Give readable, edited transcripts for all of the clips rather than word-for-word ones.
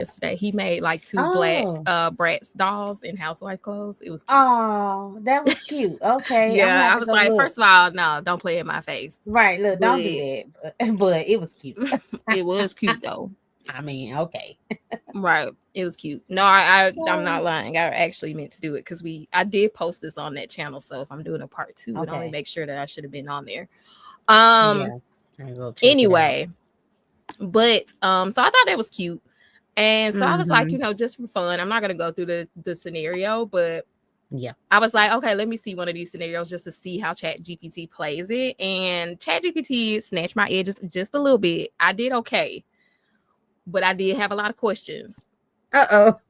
yesterday. He made like two black Oh. Bratz dolls in housewife clothes. It was cute. Oh, that was cute. Okay, I'm gonna Yeah, have I to was go like, look. first of all, no, don't play in my face. Right, look, don't do But that. But it was cute. it was cute though. I mean, okay. Right. It was cute. No, I'm Oh, not lying. I actually meant to do it because I did post this on that channel. So if I'm doing a part two, it only okay. makes sure that I should have been on there. Yeah. I will check it out. Anyway, but so I thought that was cute. And so I was like, Mm-hmm. just for fun, I'm not gonna go through the scenario, but Yeah. I was like, okay, let me see one of these scenarios just to see how Chat GPT plays it. And Chat GPT snatched my edges just a little bit. I did okay, but I did have a lot of questions. Uh-oh.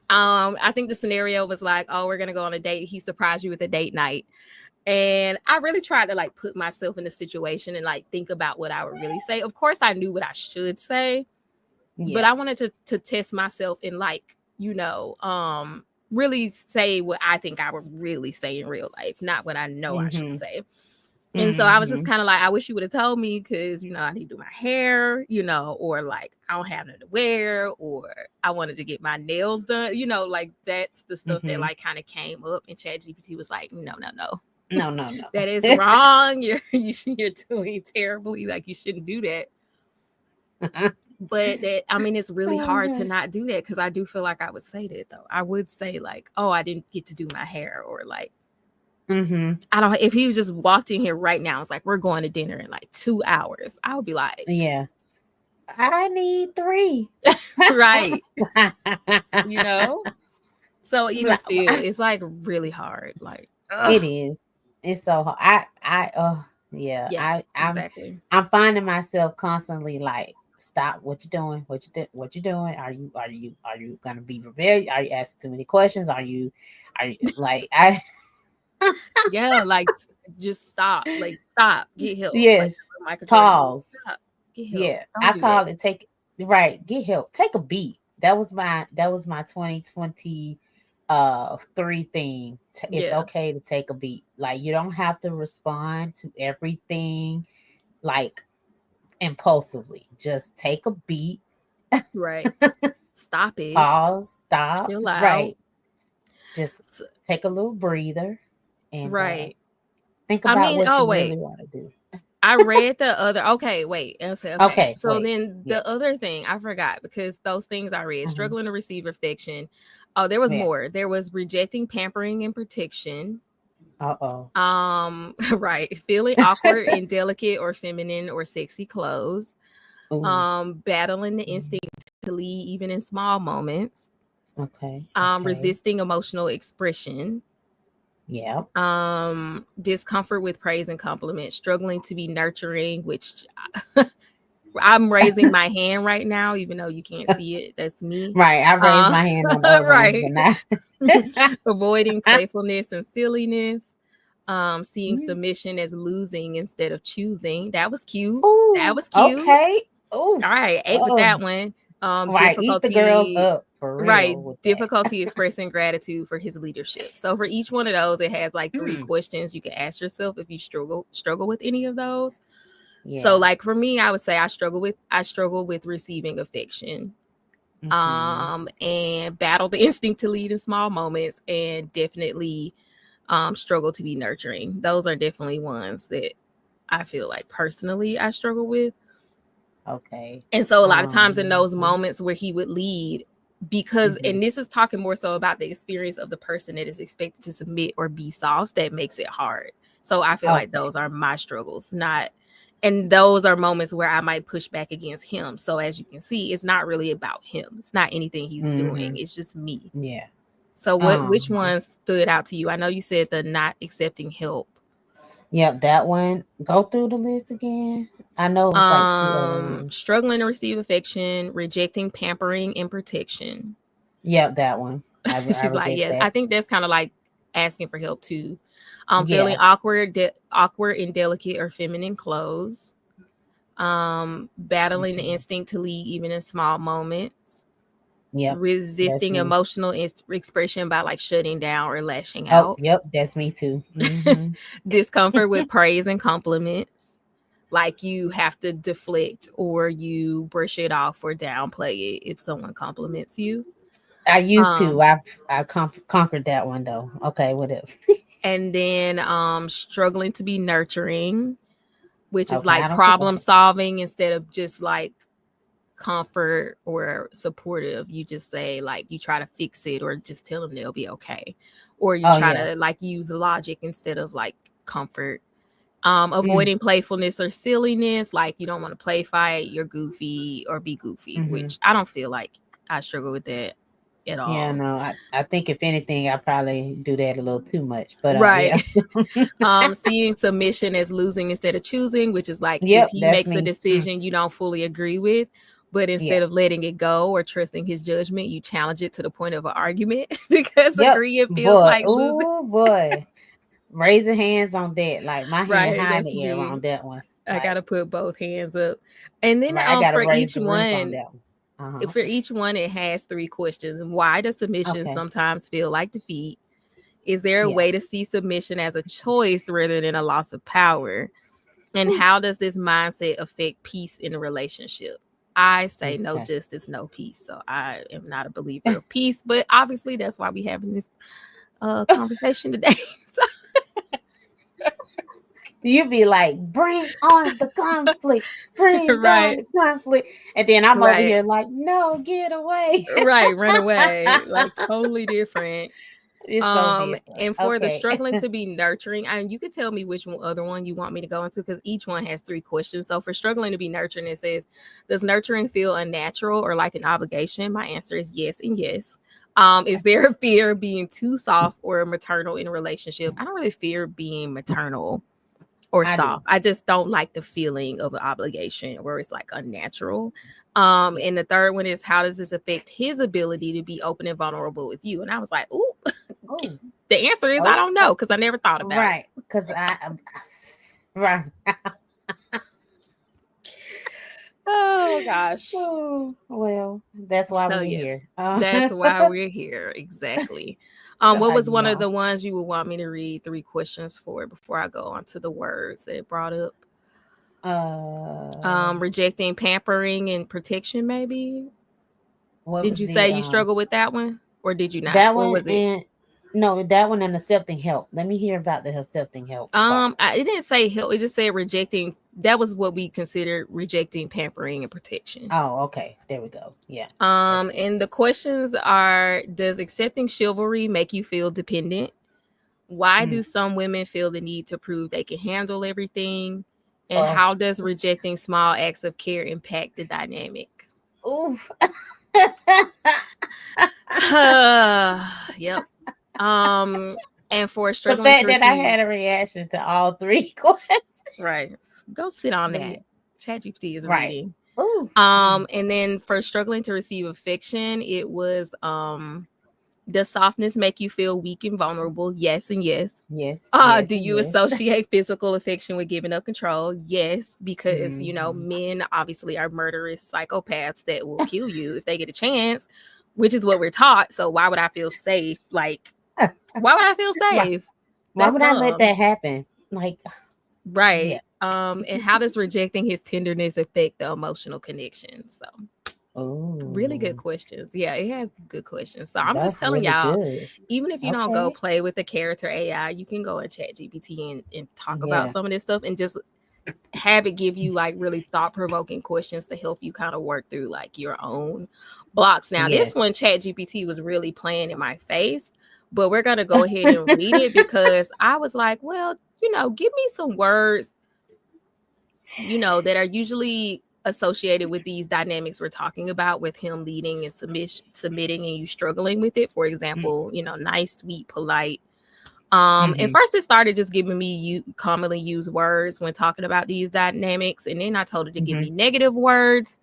I think the scenario was like, oh, we're gonna go on a date. He surprised you with a date night. And I really tried to like put myself in the situation and like think about what I would really say. Of course, I knew what I should say, but Yeah. I wanted to test myself and like, really say what I think I would really say in real life, not what I know I should Mm-hmm. say. And so I was just Mm-hmm. kind of like, I wish you would have told me because, I need to do my hair, or like I don't have nothing to wear, or I wanted to get my nails done, like that's the stuff that Mm-hmm. like kind of came up. And ChatGPT was like, no, no, no, No, no, no. that is wrong. You're doing terribly. Like you shouldn't do that. But it's really Oh hard to gosh. not do that because I do feel like I would say that though. I would say like, oh, I didn't get to do my hair, or like, Mm-hmm. I don't. If he was just walked in here right now, it's like we're going to dinner in like 2 hours. I would be like, Yeah. I need 3. right, you know. So I'm even like, still, it's like really hard. Like, ugh. it is. It's so hard. Oh yeah. Yeah, exactly. I'm finding myself constantly like, stop what you're doing. What you doing? Are you gonna be rebellious? Are you asking too many questions? Are you like I Yeah, like just stop. Like stop. Get help. Like yes. Michael Jordan. Pause. Stop. Get help. Yeah. Don't I do that. call it take right, get help. Take a beat. That was my 2020 3 thing. It's Yeah. okay to take a beat. Like you don't have to respond to everything like impulsively. Just take a beat, Right. Stop it. pause, stop, Chill out. right. Just take a little breather and Right. think about what Oh you wait. really want to do. I read the other. Okay, wait. And say okay. Okay, So wait. then Yeah. the other thing I forgot because those things I read: Hmm. struggling to receive affection. Oh, there was Yeah. more. There was rejecting pampering and protection. Uh-oh. Right. Feeling awkward in delicate or feminine or sexy clothes. Ooh. Battling the instinct to lead even in small moments. Okay. Okay. Resisting emotional expression. Yeah. Discomfort with praise and compliments, struggling to be nurturing, which I'm raising my hand right now, even though you can't see it. That's me. Right. I raised my hand on the other ones, Right. but not. Avoiding playfulness and silliness. Seeing Mm. submission as losing instead of choosing. That was cute. That Ooh, was cute. okay. Ooh. All right, ate with Oh. that one. Right. Eat the girls Difficulty. up for Right, real with that. difficulty expressing gratitude for his leadership. So for each one of those, it has like 3 Mm. questions you can ask yourself if you struggle with any of those. So Yeah. like for me, I would say I struggle with receiving affection. Mm-hmm. And battle the instinct to lead in small moments, and definitely struggle to be nurturing. Those are definitely ones that I feel like personally I struggle with. Okay. And so a lot of times in those Mhm. moments where he would lead, because, Mhm. and this is talking more so about the experience of the person that is expected to submit or be soft, that makes it hard. So I feel like Okay. those are my struggles, and those are moments where I might push back against him. So as you can see, it's not really about him. It's not anything he's doing. Mhm. It's just me. Yeah. So which Uh-huh. one stood out to you? I know you said the not accepting help. Yep, that one. Go through the list again. I know it was like 2 other ones. Struggling to receive affection, rejecting pampering and protection. Yep, that one. I She's like, reject yeah, I that. think that's kind of like asking for help too. Feeling Yeah. awkward in delicate or feminine clothes. Battling the Mhm. instinct to lead even in small moments. Yep. That's Resisting me. emotional expression by like shutting down or lashing Oh, out. yep, that's me too. Mhm. Discomfort with praise and compliments. Like you have to deflect or you brush it off or downplay it if someone compliments you. I used to. Um, I've conquered that one though. Okay, what else? and then struggling to be nurturing, which is Okay, like I don't think I problem have that. solving instead of just like comfort or supportive. You just say like you try to fix it or just tell them they'll be okay, or you Oh try yeah. to like use logic instead of like comfort. Mm, Avoiding playfulness or silliness, like you don't want to play fight, you're goofy or be goofy, mm-hmm. which I don't feel like I struggle with that at Yeah, all. no, I think if anything, I probably do that a little too much. But Right. yeah. Seeing submission as losing instead of choosing, which is like if Yep, he that's makes a me. Mm, decision you don't fully agree with, but yeah. instead of letting it go or trusting his judgment, you challenge it to the point of an argument because Yep, agreeing feels boy. like losing. Oh boy. Raising hands on that. Like my hand Right, high in that's the air me. on that one. I Like, gotta put both hands up. And then right, I gotta for raise each the roof on one, that one. Uh-huh. it has three questions. Why does submission Okay. sometimes feel like defeat? Is there a Yeah. way to see submission as a choice rather than a loss of power? And Ooh, how does this mindset affect peace in a relationship? I say no okay. justice, no peace. So I am not a believer of peace, but obviously that's why we having this conversation today. So, You be like, bring on the conflict, bring on right, the conflict. And then I'm over right, here like, no, get away. right. Run away, like totally different. It's so different. And for the Okay. struggling to be nurturing, and you could tell me which other one you want me to go into because each one has three questions. So for struggling to be nurturing, it says, does nurturing feel unnatural or like an obligation? My answer is yes and yes. Is there a fear of being too soft or maternal in a relationship? I don't really fear being maternal or I do. soft. I just don't like the feeling of an obligation where it's like unnatural. Yeah. And the third one is how does this affect his ability to be open and vulnerable with you? And I was like, ooh, Oh, the answer is I oh, don't know because I never thought about it. right. Because right. Oh gosh. Oh, well, that's why So we're yes, here. that's why we're here. Exactly. So What how was you one of know? the ones you would want me to read three questions for before I go on to the words that it brought up? Uh, Rejecting pampering and protection, maybe. what Did was you the say you struggle with that one? Or did you not? that Or one was it and no, that one and accepting help. Let me hear about the accepting help part. it didn't say help, it just said rejecting. That was what we considered rejecting pampering and protection. Oh, okay. There we go. Yeah. That's it. And the questions are, does accepting chivalry make you feel dependent? Why Mm. do some women feel the need to prove they can handle everything? And Oh. how does rejecting small acts of care impact the dynamic? Ooh. Yep. Um, and for The struggling to fact that I receive, had a reaction to all three questions. right, go sit on But that. yeah, ChatGPT is right. reading. Ooh. Mm. And then for struggling to receive affection, it was does softness make you feel weak and vulnerable? Yes and yes. Yes, yes, Do and you yes. associate physical affection with giving up control? Yes, because Mhm. men obviously are murderous psychopaths that will kill you if they get a chance, which is what we're taught. So why would I feel safe? Like, why would I feel Why, safe? why That's would I let dumb. that happen? Like, yeah. Right. And how does rejecting his tenderness affect the emotional connection? So really good Oh, questions. Yeah, it has good questions. So I'm just that's telling really y'all, good. even if you don't go Okay. play with the character AI, you can go and chat GPT and talk about Yeah. some of this stuff and just have it give you like really thought-provoking questions to help you kind of work through like your own blocks. Now, this Yes. one, chat GPT was really playing in my face, but we're gonna go ahead and read it because I was like, well, give me some words that are usually associated with these dynamics we're talking about with him leading and submitting and you struggling with it. For example, nice, sweet, polite. And Mm-hmm. first it started just giving me commonly used words when talking about these dynamics. And then I told it to give Mm-hmm. me negative words.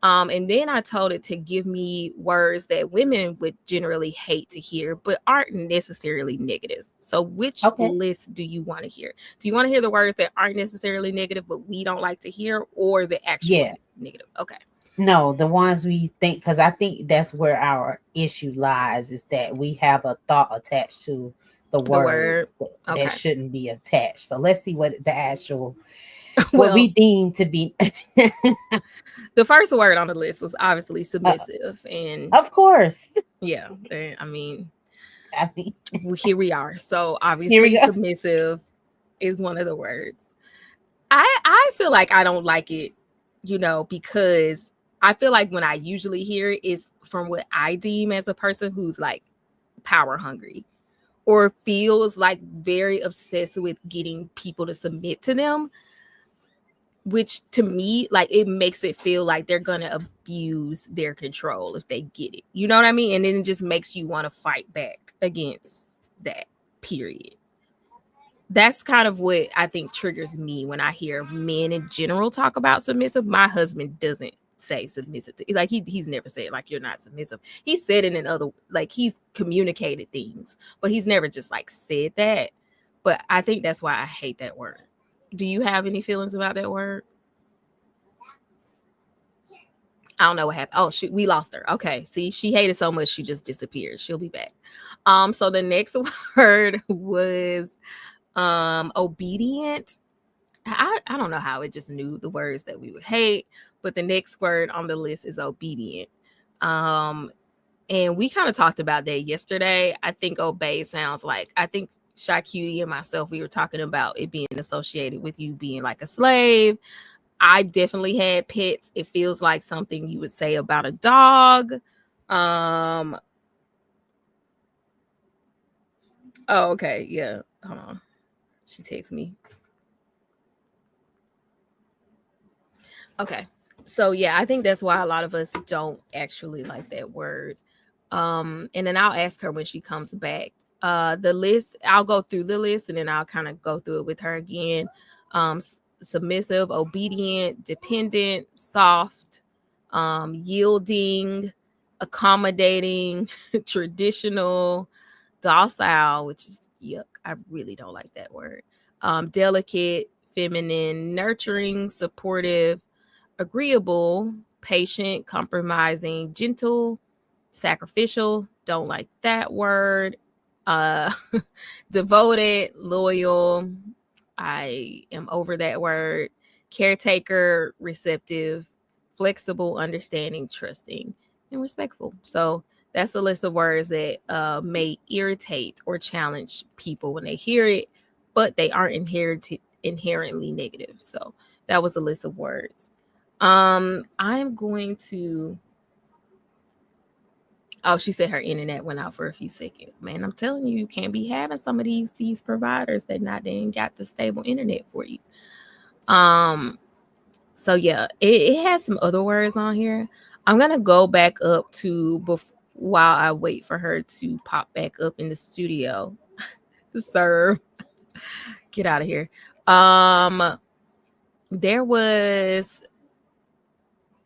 And then I told it to give me words that women would generally hate to hear, but aren't necessarily negative. So which Okay. list do you want to hear? Do you want to hear the words that aren't necessarily negative, but we don't like to hear, or the actual Yeah. negative? Okay. No, the ones we think, because I think that's where our issue lies, is that we have a thought attached to the The word. words that Okay. shouldn't be attached. So let's see what the actual. what we Well, deem to be. the first word on the list was obviously uh, submissive, and of course. yeah, I mean, I mean, here we are. So here we obviously, go. submissive is one of the words. I feel like I don't like it, because I feel like when I usually hear it is from what I deem as a person who's like power hungry or feels like very obsessed with getting people to submit to them, which to me, like, it makes it feel like they're gonna abuse their control if they get it. You know what I mean? And then it just makes you want to fight back against that, period. That's kind of what I think triggers me when I hear men in general talk about submissive. My husband doesn't say submissive to, like, he's never said like you're not submissive. He said it in other, like, he's communicated things, but he's never just like said that. But I think that's why I hate that word. Do you have any feelings about that word? I don't know what happened. Oh, shoot, we lost her. Okay. See, she hated so much she just disappeared. She'll be back. So the next word was obedient. I don't know how it just knew the words that we would hate, but the next word on the list is obedient. And we kind of talked about that yesterday. I think obey sounds like, I think Shy Cutie and myself, we were talking about it being associated with you being like a slave. I definitely had pets. It feels like something you would say about a dog. Um, oh, okay, yeah. Hold on. She texts me. Okay. So yeah, I think that's why a lot of us don't actually like that word. And then I'll ask her when she comes back. The list, I'll go through the list and then I'll kind of go through it with her again. Submissive, obedient, dependent, soft, yielding, accommodating, traditional, docile, which is yuck. I really don't like that word. Delicate, feminine, nurturing, supportive, agreeable, patient, compromising, gentle, sacrificial. Don't like that word. Uh, devoted, loyal. I am over that word. Caretaker, receptive, flexible, understanding, trusting, and respectful. So that's the list of words that may irritate or challenge people when they hear it, but they aren't inherently negative. So that was the list of words. I'm going to. Oh, she said her internet went out for a few seconds. Man, I'm telling you, you can't be having some of these providers that not then got the stable internet for you. So yeah, it has some other words on here. I'm gonna go back up to while I wait for her to pop back up in the studio. Sir, get out of here. There was.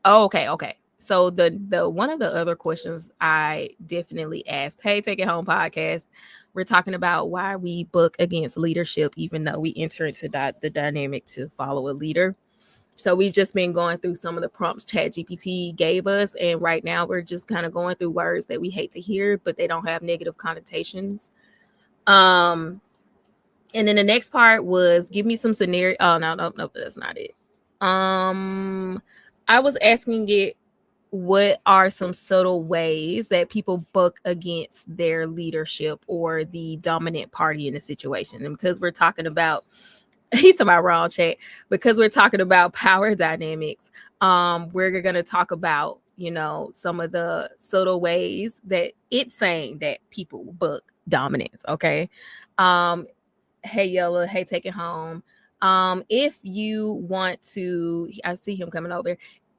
Oh, okay. So the one of the other questions I definitely asked, hey, Take It Home podcast, we're talking about why we book against leadership, even though we enter into the dynamic to follow a leader. So we've just been going through some of the prompts ChatGPT gave us, and right now we're just kind of going through words that we hate to hear, but they don't have negative connotations. And then the next part was give me some scenario. Oh no, that's not it. I was asking it, what are some subtle ways that people buck against their leadership or the dominant party in the situation? And because we're talking about, he's talking about wrong chat, because we're talking about power dynamics, we're going to talk about, some of the subtle ways that it's saying that people buck dominance. Okay. Hey, Yella, hey, take it home. If you want to, I see him coming over.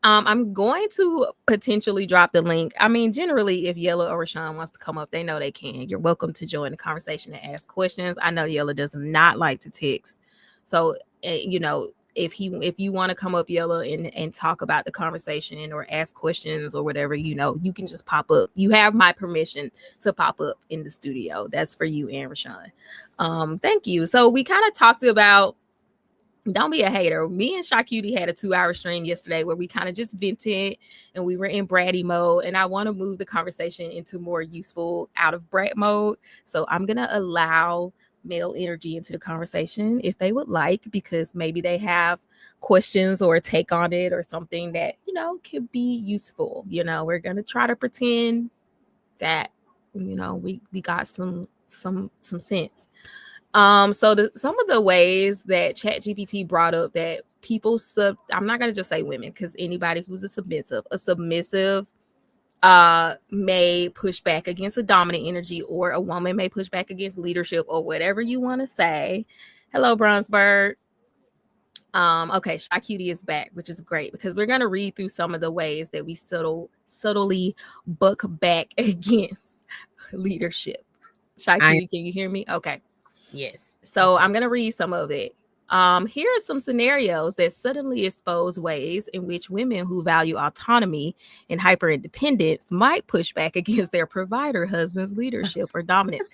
I'm going to potentially drop the link. I mean, generally, if Yella or Rashawn wants to come up, they know they can. You're welcome to join the conversation and ask questions. I know Yella does not like to text. So, if you want to come up, Yella, and talk about the conversation or ask questions or whatever, you can just pop up. You have my permission to pop up in the studio. That's for you and Rashawn. Thank you. So we kind of talked about, don't be a hater. Me and Shy Cutie had a 2-hour stream yesterday where we kind of just vented and we were in Bratty mode. And I want to move the conversation into more useful out of Brat mode. So I'm going to allow male energy into the conversation if they would like, because maybe they have questions or a take on it or something that, could be useful. We're going to try to pretend that, we got some sense. So some of the ways that ChatGPT brought up that people I'm not going to just say women, because anybody who's a submissive may push back against a dominant energy, or a woman may push back against leadership, or whatever you want to say. Hello, Bronzeberg. Okay, Shy Cutie is back, which is great, because we're gonna read through some of the ways that we subtly buck back against leadership. Shy Cutie, can you hear me? Okay. Yes. So I'm gonna read some of it. Here are some scenarios that suddenly expose ways in which women who value autonomy and hyper independence might push back against their provider husband's leadership or dominance.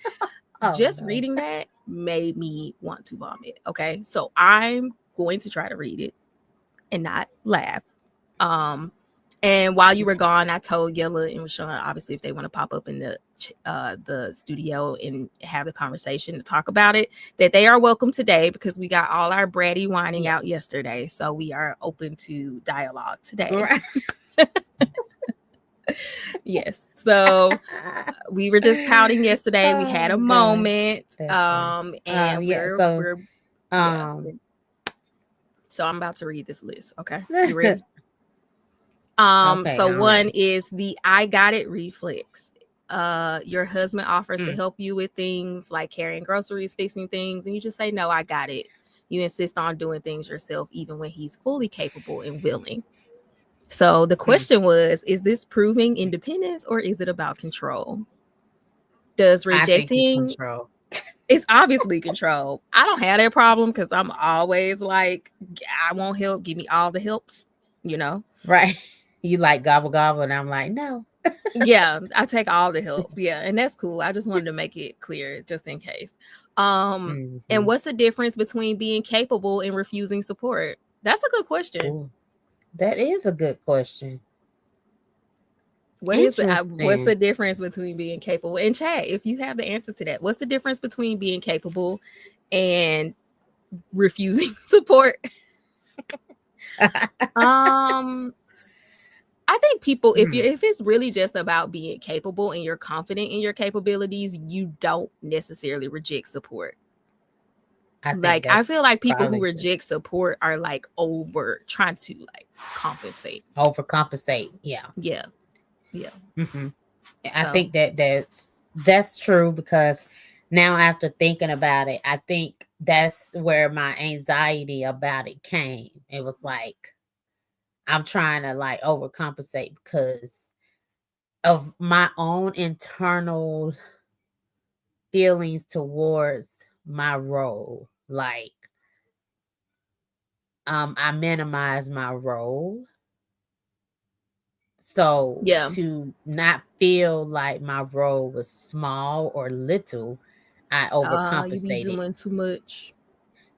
Reading that made me want to vomit. Okay, so I'm going to try to read it and not laugh. And while you were gone, I told Yella and Rashawn, obviously, if they want to pop up in the studio and have a conversation to talk about it, that they are welcome today, because we got all our bratty whining out yesterday. So we are open to dialogue today. Right. Yes. So we were just pouting yesterday. We had a moment. And so I'm about to read this list. Okay. You ready? So one is the I got it reflex. Your husband offers to help you with things like carrying groceries, fixing things, and you just say, no, I got it. You insist on doing things yourself, even when he's fully capable and willing. So the question was, is this proving independence, or is it about control? Does rejecting... control. It's obviously control. I don't have that problem, because I'm always like, I want help. Give me all the helps, Right. You like gobble gobble, and I'm like, no. Yeah, I take all the help. Yeah, and that's cool. I just wanted to make it clear, just in case. And what's the difference between being capable and refusing support? That's a good question. Ooh, that is a good question. What's the difference between being capable? And chat, if you have the answer to that, what's the difference between being capable and refusing support? I think people, if it's really just about being capable and you're confident in your capabilities, you don't necessarily reject support. I feel like people who reject support are like trying to like compensate. Overcompensate. Yeah. Yeah. Mm-hmm. I think that's true, because now, after thinking about it, I think that's where my anxiety about it came. It was like, I'm trying to like overcompensate because of my own internal feelings towards my role. Like, I minimize my role. So to not feel like my role was small or little, I overcompensated. You be doing too much.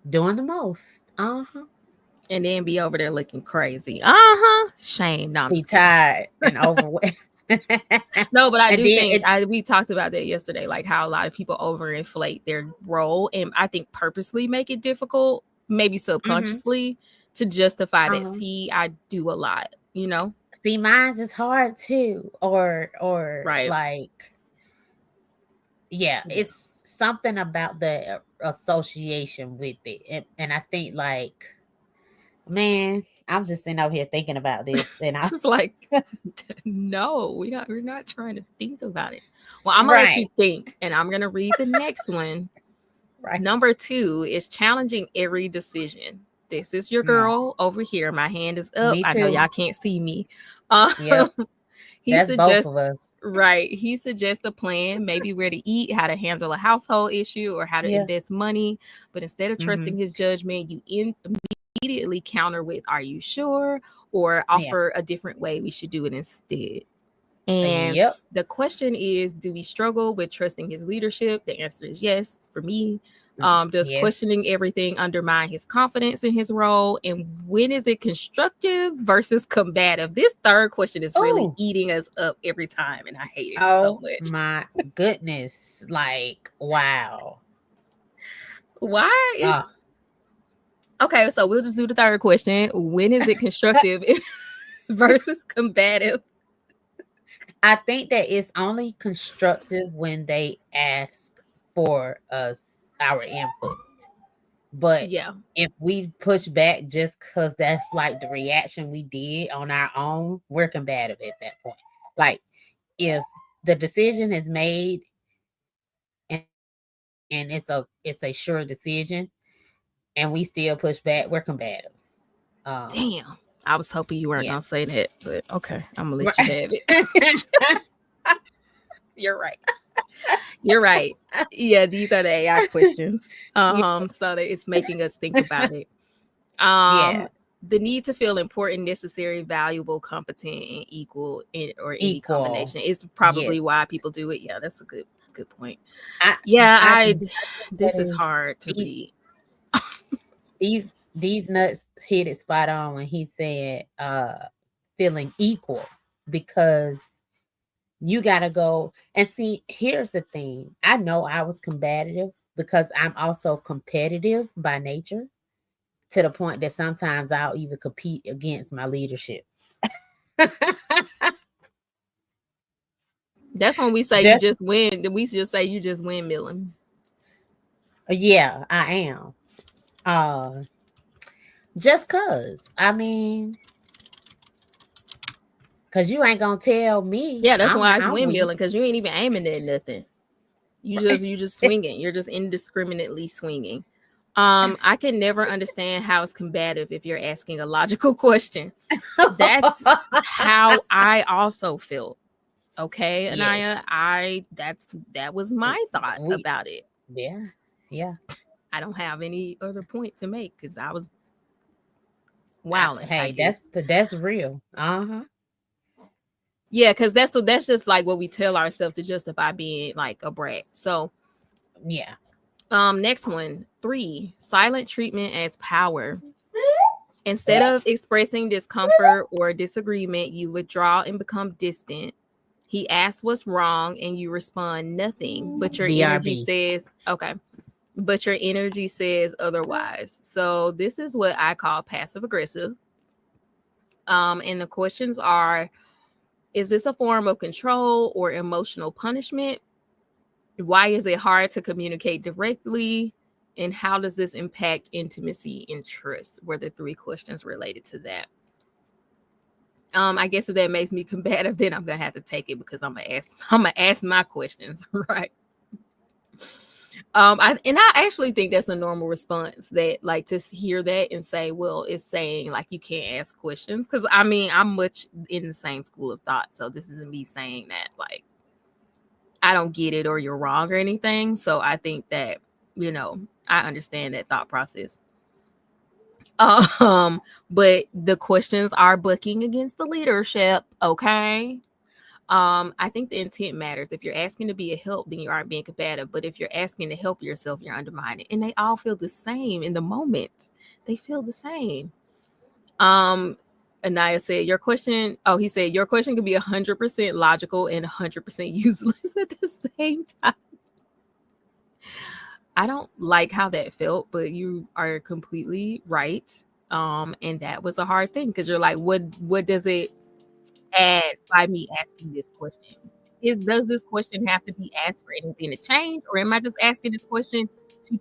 Doing the most. And then be over there looking crazy. Shame. No, be tired and overweight. No, but I do think we talked about that yesterday, like how a lot of people overinflate their role, and I think purposely make it difficult, maybe subconsciously, to justify that. See, I do a lot, See, mine is hard too, or right. like, it's something about the association with it, and I think like, man, I'm just sitting over here thinking about this, and I'm just like, no, we're not trying to think about it. Well, I'm gonna let you think, and I'm gonna read the next one. Right. Number 2 is challenging every decision. This is your girl over here. My hand is up. I know y'all can't see me. That's both of us. Right. He suggests a plan, maybe where to eat, how to handle a household issue, or how to invest money. But instead of trusting his judgment, you immediately counter with, are you sure? Or offer a different way we should do it instead. And the question is, do we struggle with trusting his leadership? The answer is yes, for me. Does questioning everything undermine his confidence in his role? And when is it constructive versus combative? This third question is really eating us up every time, and I hate it so much. Oh my goodness. Like, wow. Why is Uh, okay? So we'll just do the third question. When is it constructive versus combative? I think that it's only constructive when they ask for us our input. But Yeah, if we push back just because that's like the reaction we did on our own, we're combative at that point. Like if the decision is made and it's a sure decision and we still push back, we're combative. Um damn. I was hoping you weren't yeah. gonna say that, but okay, I'm gonna let you Right. have it. You're right. You're right. Yeah, these are the AI questions. Yeah. So that it's making us think about it. Yeah. The need to feel important, necessary, valuable, competent, and equal in or any Equal. combination is Yes. probably why people do it. Yeah, that's a good point. I Yeah, I I think that this is is hard to these read. these nuts hit it spot on when he said feeling equal, because you gotta go and see. Here's the thing. I know I was combative because I'm also competitive by nature, to the point that sometimes I'll even compete against my leadership. That's when we say you Just just win. We just say you just windmilling. yeah, I am. Uh just cause. I mean, cause you ain't gonna tell me Yeah, that's why it's I'm windmilling weak. because you ain't even aiming at nothing. You just swinging. You're just indiscriminately swinging. I can never understand how it's combative if you're asking a logical question. That's how I also felt. Okay, Yes. Anaya, that was my thought We about it. yeah. Yeah. I don't have any other point to make because I was wilding, I Hey, guess. that's real. Uh-huh. Yeah, because that's just like what we tell ourselves to justify being like a brat. So Yeah. next one, 3, silent treatment as power. Instead of expressing discomfort or disagreement, you withdraw and become distant. He asks what's wrong and you respond nothing, but your energy BRB. says, okay, but your energy says otherwise. So this is what I call passive aggressive. And the questions are, is this a form of control or emotional punishment? Why is it hard to communicate directly? And how does this impact intimacy and trust? Were the 3 questions related to that. I guess if that makes me combative, then I'm gonna have to take it because I'm gonna ask my questions, right? I actually think that's a normal response, that like to hear that and say, well, it's saying like you can't ask questions. Cause I mean, I'm much in the same school of thought. So this isn't me saying that like I don't get it or you're wrong or anything. So I think that, I understand that thought process. Um, but the questions are bucking against the leadership, okay? I think the intent matters. If you're asking to be a help, then you aren't being combative. But if you're asking to help yourself, you're undermining. And they all feel the same in the moment. They feel the same. Um, Anaya said, your question, he said, your question could be 100% logical and 100% useless at the same time. I don't like how that felt, but you are completely right. And that was a hard thing because you're like, what does it add by me asking this question? Does this question have to be asked for anything to change, or am I just asking this question to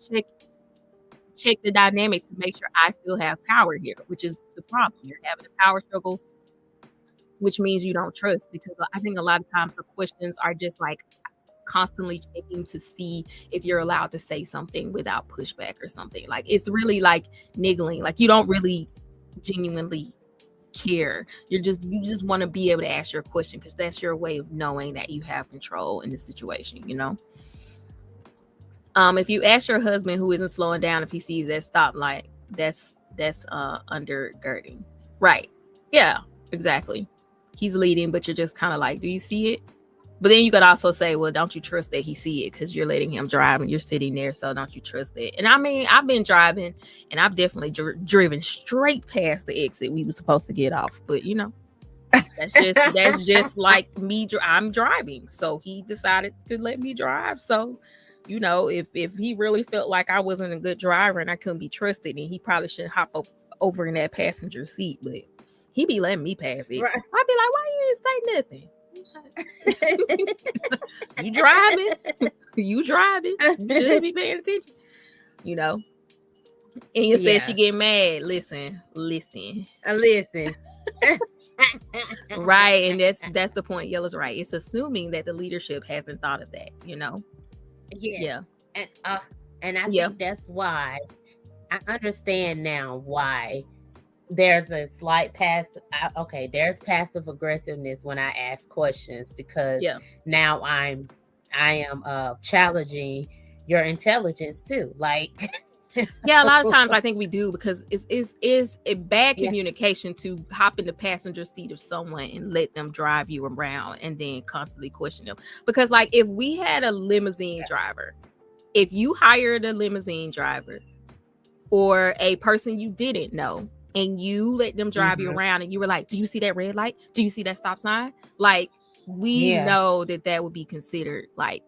check the dynamic to make sure I still have power here, which is the problem. You're having a power struggle, which means you don't trust, because I think a lot of times the questions are just like constantly checking to see if you're allowed to say something without pushback or something. Like it's really like niggling. Like you don't really genuinely care. You just want to be able to ask your question because that's your way of knowing that you have control in the situation. If you ask your husband who isn't slowing down if he sees that stoplight, that's undergirding. Right. Yeah, exactly. He's leading, but you're just kind of like, do you see it? But then you could also say, well, don't you trust that he see it because you're letting him drive and you're sitting there, so don't you trust that? And I mean, I've been driving and I've definitely driven straight past the exit we were supposed to get off. But that's just like me. I'm driving, so he decided to let me drive. So you know, if he really felt like I wasn't a good driver and I couldn't be trusted, and he probably should hop up over in that passenger seat. But he be letting me pass it. Right. I'd be like, why you didn't say nothing? You driving? You driving? You should be paying attention. You know. And you said she get mad. Listen. Listen. Right, and that's the point. Yella's right. It's assuming that the leadership hasn't thought of that, you know. Yeah. And I think that's why I understand now why there's a slight there's passive aggressiveness when I ask questions, because now I am challenging your intelligence too. Like a lot of times I think we do, because it's a bad communication to hop in the passenger seat of someone and let them drive you around and then constantly question them. Because like if we had a limousine driver, if you hired a limousine driver or a person you didn't know and you let them drive you around and you were like, do you see that red light? Do you see that stop sign? Like we know that would be considered like,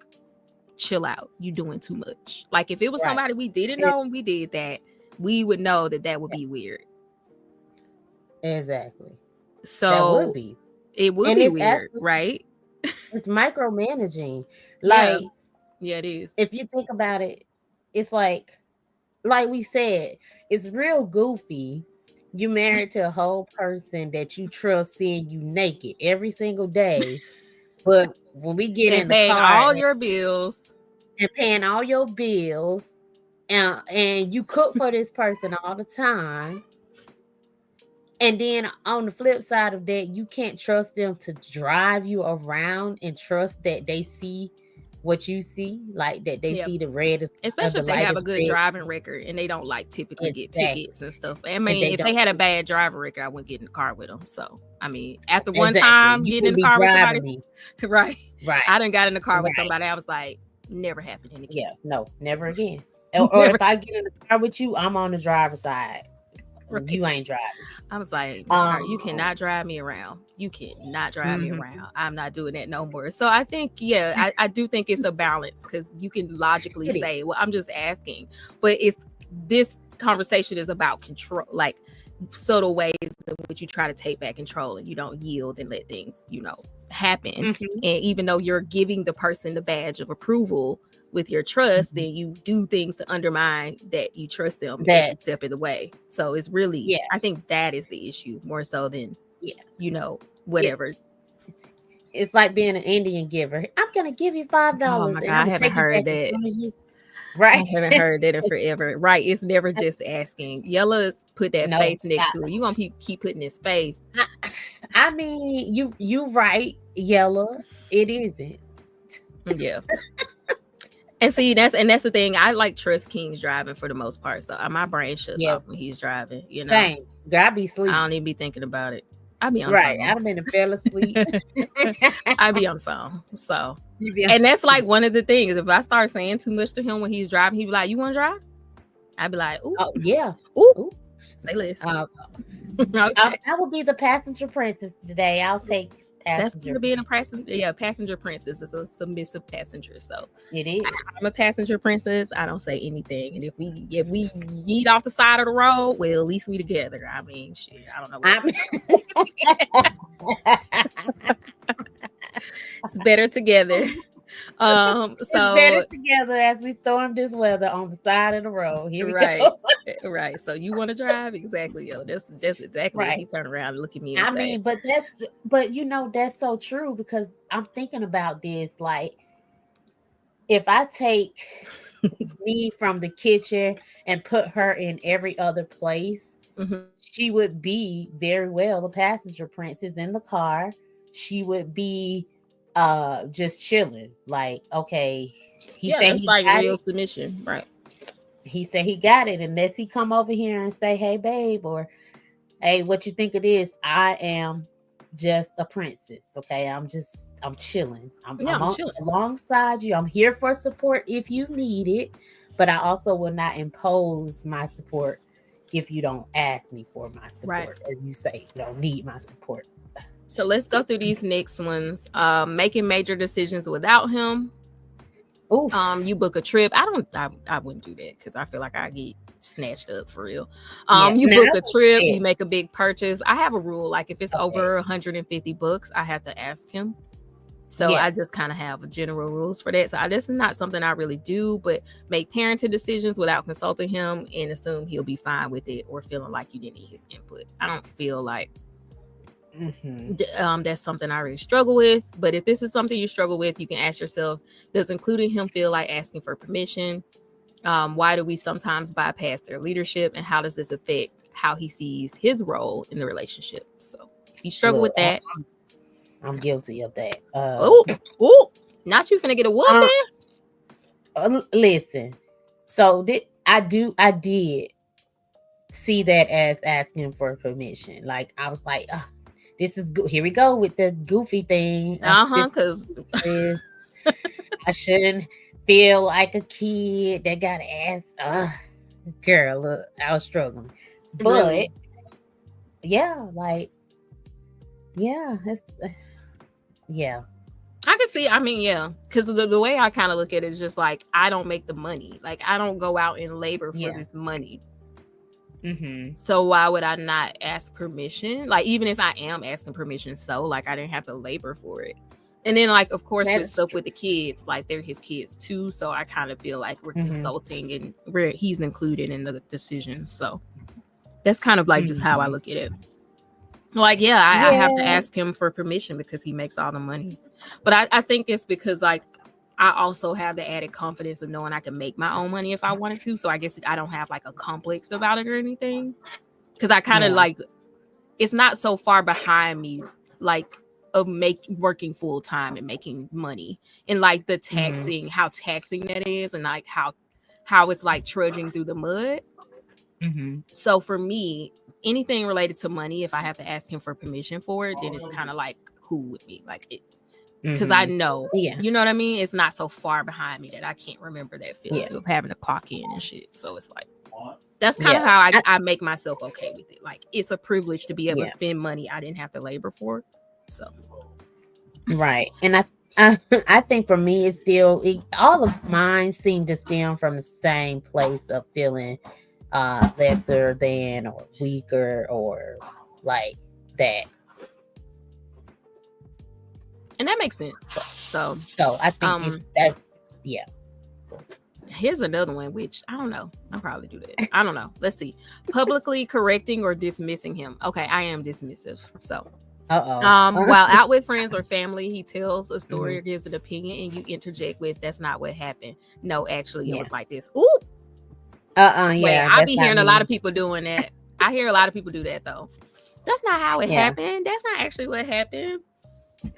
chill out, you doing too much. Like if it was somebody we didn't know and we did that, we would know that would be weird. Exactly. So that would be. It would be weird, right? It's micromanaging. Like it is. If you think about it, it's like we said, it's real goofy. You married to a whole person that you trust seeing you naked every single day, but when we get in the paying car, all your bills, and you cook for this person all the time, and then on the flip side of that, you can't trust them to drive you around and trust that they see what you see, like that they see the red, especially if they have a good driving record and they don't like typically get tickets and stuff. I mean, if they had a bad driving record, I wouldn't get in the car with them. So I mean, after one time getting in the car with somebody, right, I done got in the car with somebody, I was like, never happened again. Yeah, no, never again. Or if I get in the car with you, I'm on the driver's side. Right. You ain't driving. I was like, you cannot drive me around. You cannot drive me around. I'm not doing that no more. So I think, I do think it's a balance, because you can logically say, well, I'm just asking. But this conversation is about control, like subtle ways in which you try to take back control and you don't yield and let things, happen. And even though you're giving the person the badge of approval with your trust, then you do things to undermine that you trust them every step of the way. So it's really, I think that is the issue more so than, whatever. It's like being an Indian giver. I'm going to give you $5. Oh my God, I haven't heard that. Right. I haven't heard that in forever. Right. It's never just asking. Yella's put that face next to it. You going to keep putting his face. I mean, you right, Yella. It isn't. Yeah. And see, that's the thing. I like trust King's driving for the most part. So my brain shuts off when he's driving. Dang, I be sleep. I don't even be thinking about it. I be on the phone. I've been fell asleep. I be on the phone. So, and that's like one of the things. If I start saying too much to him when he's driving, he be like, "You want to drive?" I'd be like, "Ooh, yeah, ooh, say less." Okay. I will be the passenger princess today. I'll take. That's gonna be a passenger. Yeah, passenger princess is a submissive passenger. So it is. I'm a passenger princess. I don't say anything. And if we yeet off the side of the road, well, at least we together. I mean, shit. I don't know. It's better together. It's better together as we storm this weather on the side of the road. Here we go. Right. So you want to drive? Exactly, yo. That's exactly right. He turned around and look at me and say, but that's so true, because I'm thinking about this. Like, if I take me from the kitchen and put her in every other place, she would be very well a passenger princess in the car. She would be just chilling, like, okay, he said he like real submission, right? He said he got it, unless he come over here and say, "Hey, babe," or "Hey, what you think it is?" I am just a princess, okay? I'm chilling. I'm chilling alongside you. I'm here for support if you need it, but I also will not impose my support if you don't ask me for my support, right? As you say, you don't need my support. So let's go through these next ones. Making major decisions without him. Ooh. You book a trip. I wouldn't do that because I feel like I get snatched up for real. Yeah. You Now, book a I trip, you said, make a big purchase. I have a rule, like if it's okay. over 150 books, I have to ask him. So Yeah. I just kind of have general rules for that. So this is not something I really do, but make parenting decisions without consulting him and assume he'll be fine with it or feeling like you didn't need his input. I don't feel like that's something I really struggle with. But if this is something you struggle with, you can ask yourself, does including him feel like asking for permission? Why do we sometimes bypass their leadership? And how does this affect how he sees his role in the relationship? So if you struggle Look, with that, I'm guilty of that. oh, not you finna get a whooping. Listen. So I did see that as asking for permission. Like I was like, this is good. Here we go with the goofy thing. Because This, I shouldn't feel like a kid that got asked. Girl, look, I was struggling, but really, yeah, like yeah, yeah, I can see. I mean, yeah, because the way I kind of look at it is just like I don't make the money. Like I don't go out and labor for yeah. this money. Mm-hmm. So why would I not ask permission? Like even if I am asking permission, so like I didn't have to labor for it. And then like of course That with is stuff true. with the kids, like they're his kids too. So I kind of feel like we're Mm-hmm. consulting and he's included in the decision. So that's kind of like just how I Mm-hmm. look at it. Like, yeah, I have to Yeah. ask him for permission because he makes all the money. But I think it's because like I also have the added confidence of knowing I can make my own money if I wanted to. So I guess I don't have like a complex about it or anything. Because I kind of Yeah. like it's not so far behind me, like of working full time and making money and like the Mm-hmm. taxing, how taxing that is, and like how it's like trudging through the mud. Mm-hmm. So for me, anything related to money, if I have to ask him for permission for it, then it's kind of like cool with me, like it, because I Mm-hmm. know, Yeah. you know what I mean. It's not so far behind me that I can't remember that Yeah. feeling of having to clock in and shit. So it's like that's kind of Yeah. how I make myself okay with it. Like it's a privilege to be able to Yeah. spend money I didn't have to labor for. So Right. And I think for me, it's still all of mine seem to stem from the same place of feeling lesser than or weaker or like that. and that makes sense. So So I think that's yeah. here's another one, which I don't know. I'll probably do that. I don't know. Let's see. Publicly correcting or dismissing him. Okay, I am dismissive. So Uh-oh. while out with friends or family, he tells a story Mhm. or gives an opinion and you interject with that's not what happened. No, actually it Yeah. was like this. Ooh, wait, Yeah, I that's be not hearing a lot of me. people doing that. I hear a lot of people do that though. That's not how it Yeah. happened. That's not actually what happened.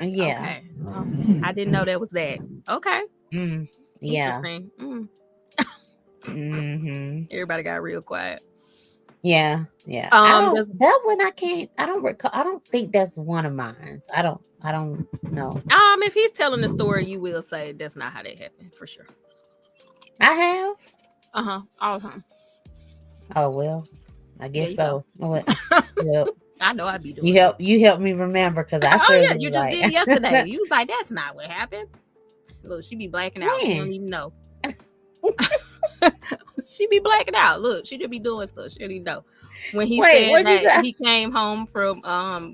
Yeah. Okay. I didn't know that was that. Okay. Mm. Yeah. Interesting. Mm-hmm. Everybody got real quiet. Yeah. Yeah. I don't Does that one I can't I don't recall I don't think that's one of mine. I don't know. if he's telling the story, you will say that's not how that happened for sure. I have. All the time. Oh well. I There guess you go. so. What? Yep. I know I'd be doing that. You help me remember because I Oh surely yeah, was you just like did it yesterday. You was like, that's not what happened. Look, she be blacking out. She don't when? even know. She be blacking out. Look, she just be doing stuff. She don't even know. When he Wait, said what you that got? he came home from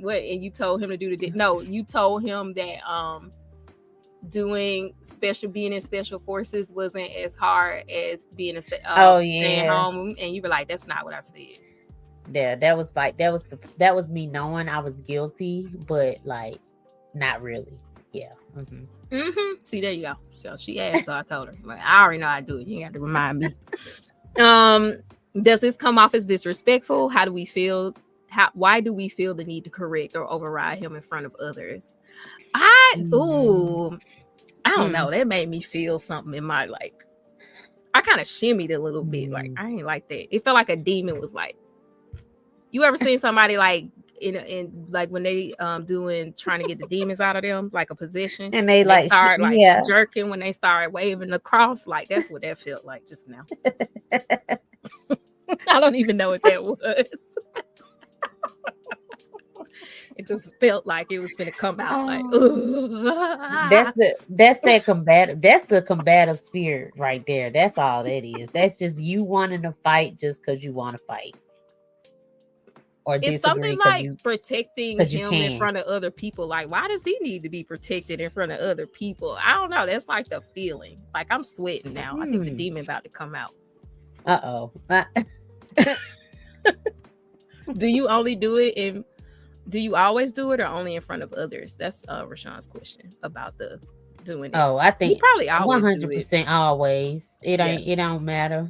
what and you told him to do no, you told him that being in special forces wasn't as hard as being Oh staying yeah. home, and you were like, that's not what I said. Yeah, that was like that was me knowing I was guilty, but like not really. Yeah. See, there you go. So she asked, so I told her. Like, I already know I do it. You ain't got to remind me. Does this come off as disrespectful? How do we feel? Why do we feel the need to correct or override him in front of others? I Mhm. don't know. Mm. That made me feel something in my like. I kind of shimmied a little bit. Like Mm. I ain't like that. It felt like a demon was like. You ever seen somebody like in like when they trying to get the demons out of them, like a possession, And they and they like start like yeah. jerking when they start waving the cross? Like that's what that felt like just now. I don't even know what that was. It just felt like it was gonna come out like, That's the combative spirit right there. That's all that is. That's just you wanting to fight just because you want to fight or it's something disagree like protecting because you him in can. front of other people. Like, why does he need to be protected in front of other people? I don't know. That's like the feeling. Like, I'm sweating now. I think the demon about to come out. Uh-oh. Do you only do it in? Do you always do it or only in front of others? That's Rashawn's question about the doing it. Oh, I You think probably always do it. 100% always. It Yeah. ain't. It don't matter.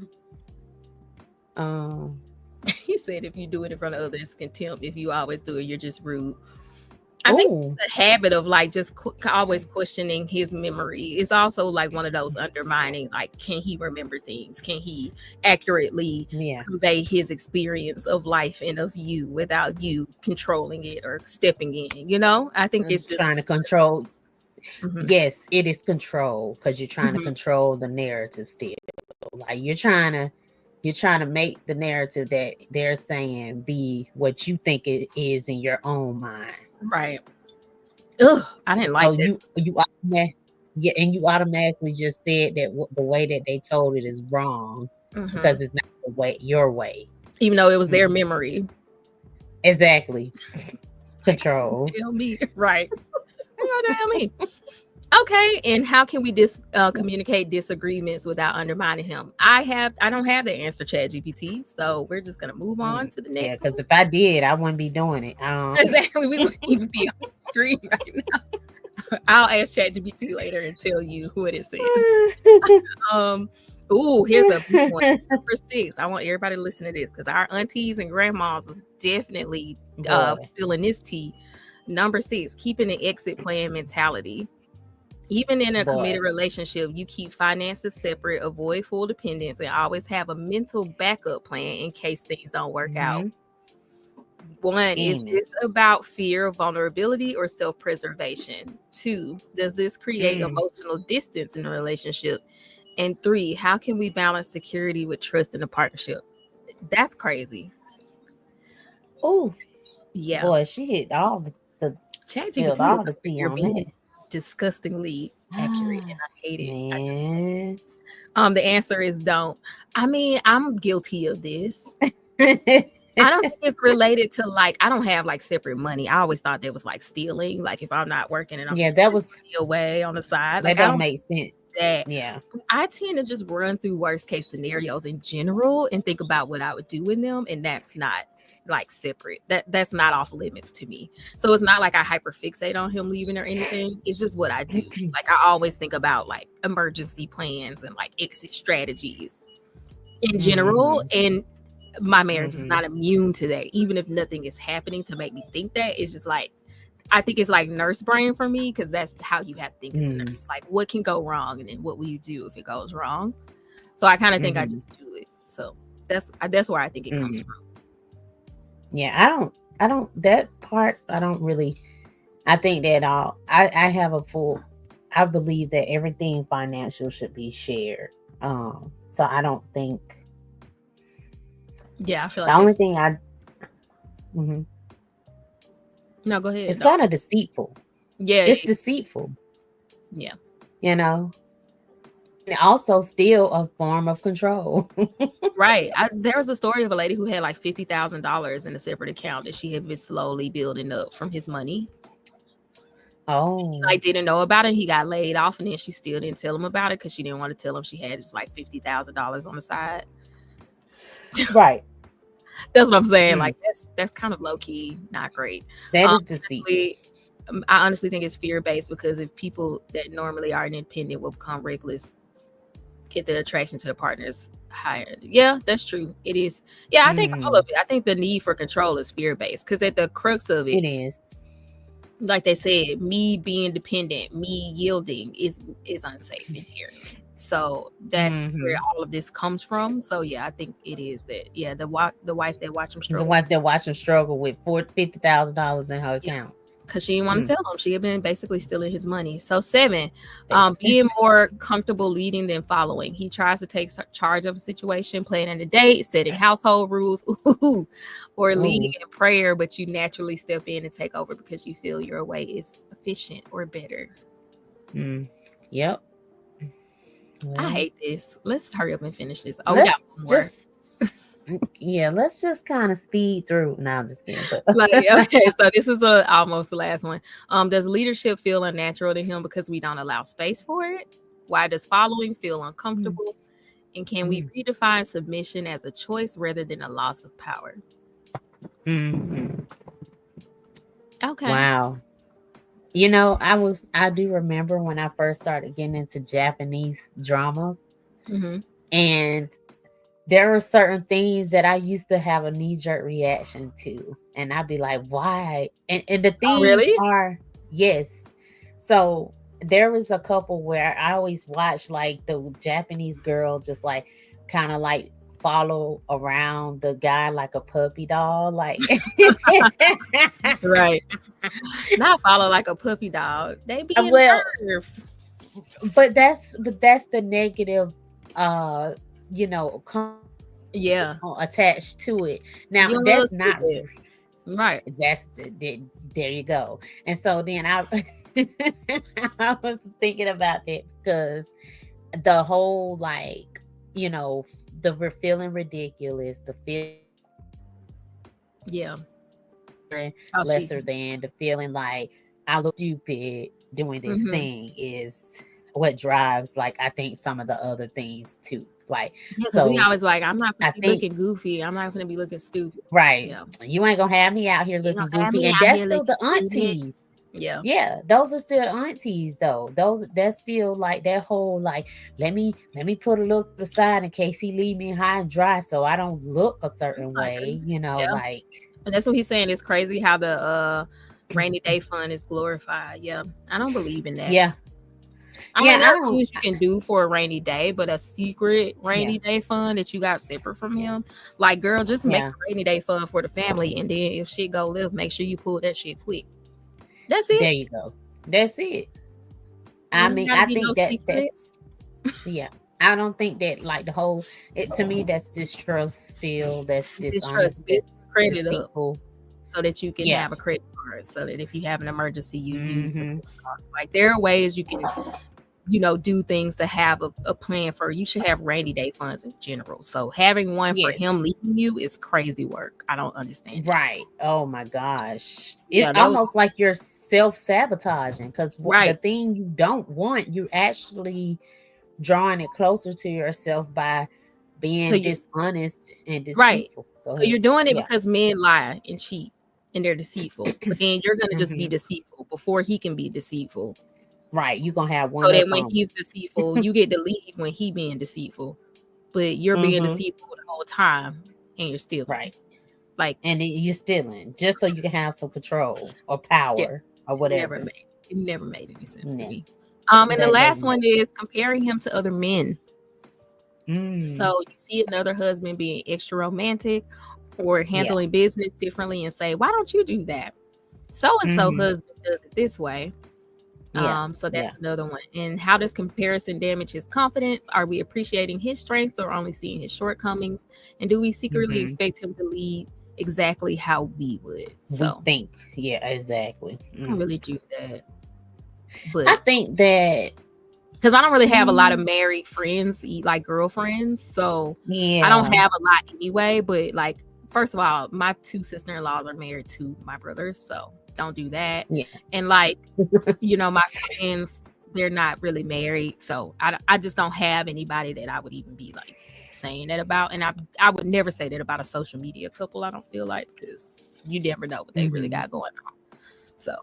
He said if you do it in front of others, contempt. If you always do it, you're just rude. I think the habit of like just always questioning his memory is also like one of those undermining, like, can he remember things? Can he accurately convey his experience of life and of you without you controlling it or stepping in? You know, I think it's just trying to control. Yes, it is control because you're trying to control the narrative still. Like you're trying to make the narrative that they're saying be what you think it is in your own mind. Right. Ugh, I didn't like that. And you automatically just said that the way that they told it is wrong because it's not the way your way, even though it was their memory. Exactly. Control. Tell me, right? Tell me. Okay, and how can we communicate disagreements without undermining him? I don't have the answer, ChatGPT, so we're just gonna move on to the next. Yeah, because if I did, I wouldn't be doing it. Exactly, we wouldn't even be on the screen right now. I'll ask ChatGPT later and tell you what it says. Here's a big one. Number 6. I want everybody to listen to this because our aunties and grandmas was definitely feeling this tea. Number 6, keeping an exit plan mentality. Even in a committed relationship, you keep finances separate, avoid full dependence, and always have a mental backup plan in case things don't work out. 1, is this about fear of vulnerability or self-preservation? 2, does this create emotional distance in a relationship? And 3, how can we balance security with trust in a partnership? That's crazy. Oh, yeah. Boy, she hit all the ChatGPT is you're being disgustingly accurate, and I hate it. The answer is don't. I mean, I'm guilty of this. I don't think it's related to like I don't have like separate money. I always thought that was like stealing. Like if I'm not working and I'm that was money away on the side. Like that I don't make sense. That I tend to just run through worst case scenarios in general and think about what I would do in them, and that's not like separate. That's not off limits to me. So it's not like I hyperfixate on him leaving or anything. It's just what I do. Like I always think about like emergency plans and like exit strategies in general. And my marriage is not immune to that. Even if nothing is happening to make me think that, it's just like I think it's like nurse brain for me because that's how you have to think as a nurse. Like what can go wrong and then what will you do if it goes wrong? So I kind of think I just do it. So that's where I think it comes from. Yeah, I don't that part I don't really I think that I have I believe that everything financial should be shared. So I don't think I feel like the only thing No, go ahead. It's kind of deceitful. Yeah, it's deceitful. Yeah, you know, and also still a form of control. Right. There was a story of a lady who had like $50,000 in a separate account that she had been slowly building up from his money. Oh, I didn't know about it. He got laid off, and then she still didn't tell him about it because she didn't want to tell him she had just like $50,000 on the side. Right. That's what I'm saying. Like that's kind of low key, not great. That is deceitful. I honestly think it's fear based because if people that normally are independent will become reckless, get their attraction to the partners higher. Yeah, that's true. It is. Yeah, I think all of it. I think the need for control is fear based because at the crux of it is. Like they said, me being dependent, me yielding is unsafe in here. So that's where all of this comes from. So yeah, I think it is that. Yeah, the wife that watch him struggle. The wife that watch him struggle with $50,000 in her account. because she didn't want to tell him. She had been basically stealing his money. So 7, Basically. being more comfortable leading than following. He tries to take charge of a situation, planning a date, setting household rules, or leading Ooh. in prayer, but you naturally step in and take over because you feel your way is efficient or better. Yep. I Well, hate this. Let's hurry up and finish this. Oh, we got let's one more. just let's just kind of speed through. No, I'm just kidding. But Like, okay, so this is almost the last one. Does leadership feel unnatural to him because we don't allow space for it? Why does following feel Mm, uncomfortable? And can we mm, redefine submission as a choice rather than a loss of power? mhm. Okay. Wow. I do remember when I first started getting into Japanese drama, Mm-hmm. and there were certain things that I used to have a knee-jerk reaction to. And I'd be like, why? And the Oh, things really? are, yes. So there was a couple where I always watched like the Japanese girl just like kind of like follow around the guy like a puppy dog. Like Right. Not follow like a puppy dog. They be in well, nerve. but that's the negative you know Yeah. attached to it. Now You're a little that's not stupid. Right. there you go. And so then I I was thinking about it because the whole like, you know, the feeling ridiculous, the feeling Yeah. Oh, she. lesser than, the feeling like I look stupid doing this Mm-hmm. thing is what drives like I think some of the other things too. Like Yeah, because we so always like, I'm not gonna I be think looking goofy. I'm not gonna be looking stupid. right. Yeah. You ain't gonna have me out here You looking gonna have goofy. me And out that's here still looking the stupid. aunties. Yeah. Yeah, those are still aunties though. That's still like that whole like let me put a little to the side in case he leave me high and dry so I don't look a certain way, Yeah. like And that's what he's saying. It's crazy how the rainy day fund is glorified. Yeah. I don't believe in that. yeah. I Yeah, mean, there I are don't things you can do for a rainy day, but a secret yeah. rainy day fund that you got separate from him, like, girl, just make Yeah. a rainy day fund for the family, and then if shit go left, make sure you pull that shit quick. That's There it. you go. That's it. You I ain't mean, gotta I be no think that secret. that's yeah. I don't think that like the whole it to me that's distrust still, that's dishonest, Distrust, build that's credit up deceitful. so that you can Yeah. have a credit card, so that if you have an emergency, you use the Mhm. credit card. Like, there are ways you can, do things to have a plan for. You should have rainy day funds in general. So having one for him Yes. leaving you is crazy work. I don't understand it. Right. Oh my gosh. It's Yeah, that was almost like you're self-sabotaging because the right. thing you don't want, you're actually drawing it closer to yourself by So being you dishonest and right. deceitful. Go So ahead. you're doing it Yeah. because men lie and cheat and they're deceitful. But then you're gonna just be Hmm. deceitful before he can be deceitful. Right. You're gonna have So one that up when on he's deceitful, you get to leave when he being deceitful. But you're him. being Hmm. deceitful the whole time and you're stealing. Right. Like, And then you're stealing just so you can have some control or yeah, power or it never whatever. made it never made any sense to Yeah. me. And the That last doesn't. one is comparing him to other men. Mm. So you see another husband being extra romantic or Yeah. handling business differently and say, why don't you do that? So and so Hmm. husband does it this way. Yeah. So that's Yeah. another one. And how does comparison damage his confidence? Are we appreciating his strengths or only seeing his shortcomings? And do we secretly Hmm. expect him to lead exactly how we would? We So think. Yeah. Exactly. I don't Mm. really do that, I but think that. because I don't really have a lot of Mm, married friends, like girlfriends, so I don't yeah. have a lot anyway. But like, first of all, my two sister-in-laws are married to my brothers, so don't do that. Yeah. And like, my friends, they're not really married, so I just don't have anybody that I would even be like saying that about. And I would never say that about a social media couple. I don't feel like, because you never know what they really Hmm. got going on. So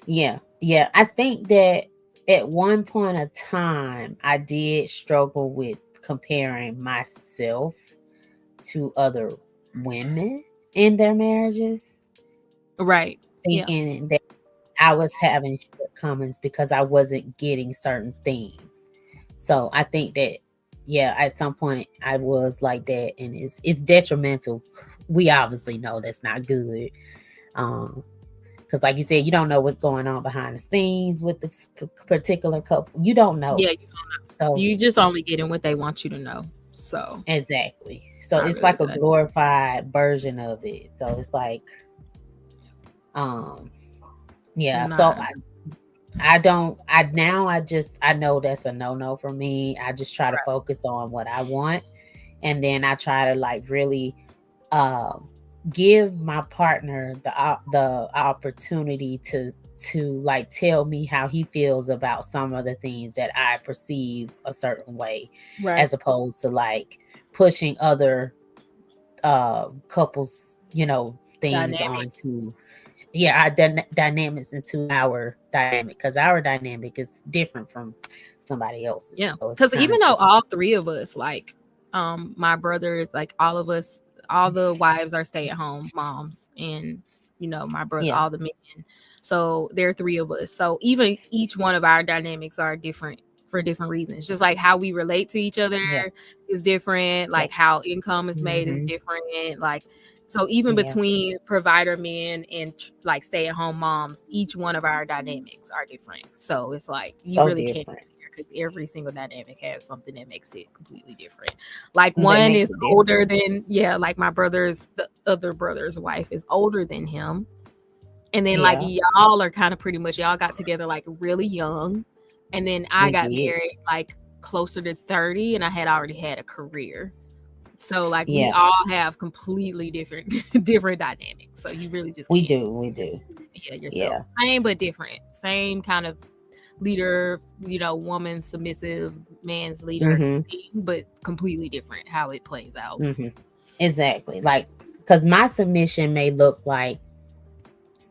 Yeah. Yeah. I think that at one point of time, I did struggle with comparing myself to other women in their marriages, right, yeah, thinking that I was having shortcomings because I wasn't getting certain things. So I think that yeah, at some point I was like that, and it's detrimental. We obviously know that's not good. Um, Because, like you said, you don't know what's going on behind the scenes with this particular couple. You don't know. Yeah, So, you just only getting what they want you to know. So exactly. So, not it's really a like a good idea. glorified version of it. So, it's like, um, yeah. So, Nah. I know that's a no for me. I just try to Right. focus on what I want. And then I try to like really um give my partner the opportunity to like tell me how he feels about some of the things that I perceive a certain way, Right. as opposed to like pushing other couples, things Dynamics. onto, yeah, our dynamics into our dynamic, because our dynamic is different from somebody else's, Yeah. so it's Because kind even of though just, all three of us, like, my brothers, like all of us, all the wives are stay at home moms, and my brother, yeah, all the men. So there are three of us. So even each one of our dynamics are different for different reasons. Just like how we relate to each other yeah, is different. yeah, Like how income is made is mm-hmm, different. Like so even yeah, between provider men and like stay at home moms, each one of our dynamics are different. So it's like you so really can't different. because every single dynamic has something that makes it completely different. Like That one makes is it older different. than, yeah, like the other brother's wife is older than him. And then like Yeah, y'all are kind of pretty much y'all got together like really young. And then I we got did. married like closer to 30 and I had already had a career. So like we Yeah, all have completely different different dynamics. So you really just we can't, do. We do. yeah, yourself. Yeah. Same but different. Same kind of leader, woman submissive, man's leader Mm-hmm. thing, but completely different how it plays out. Mm-hmm. Exactly. Like, because my submission may look like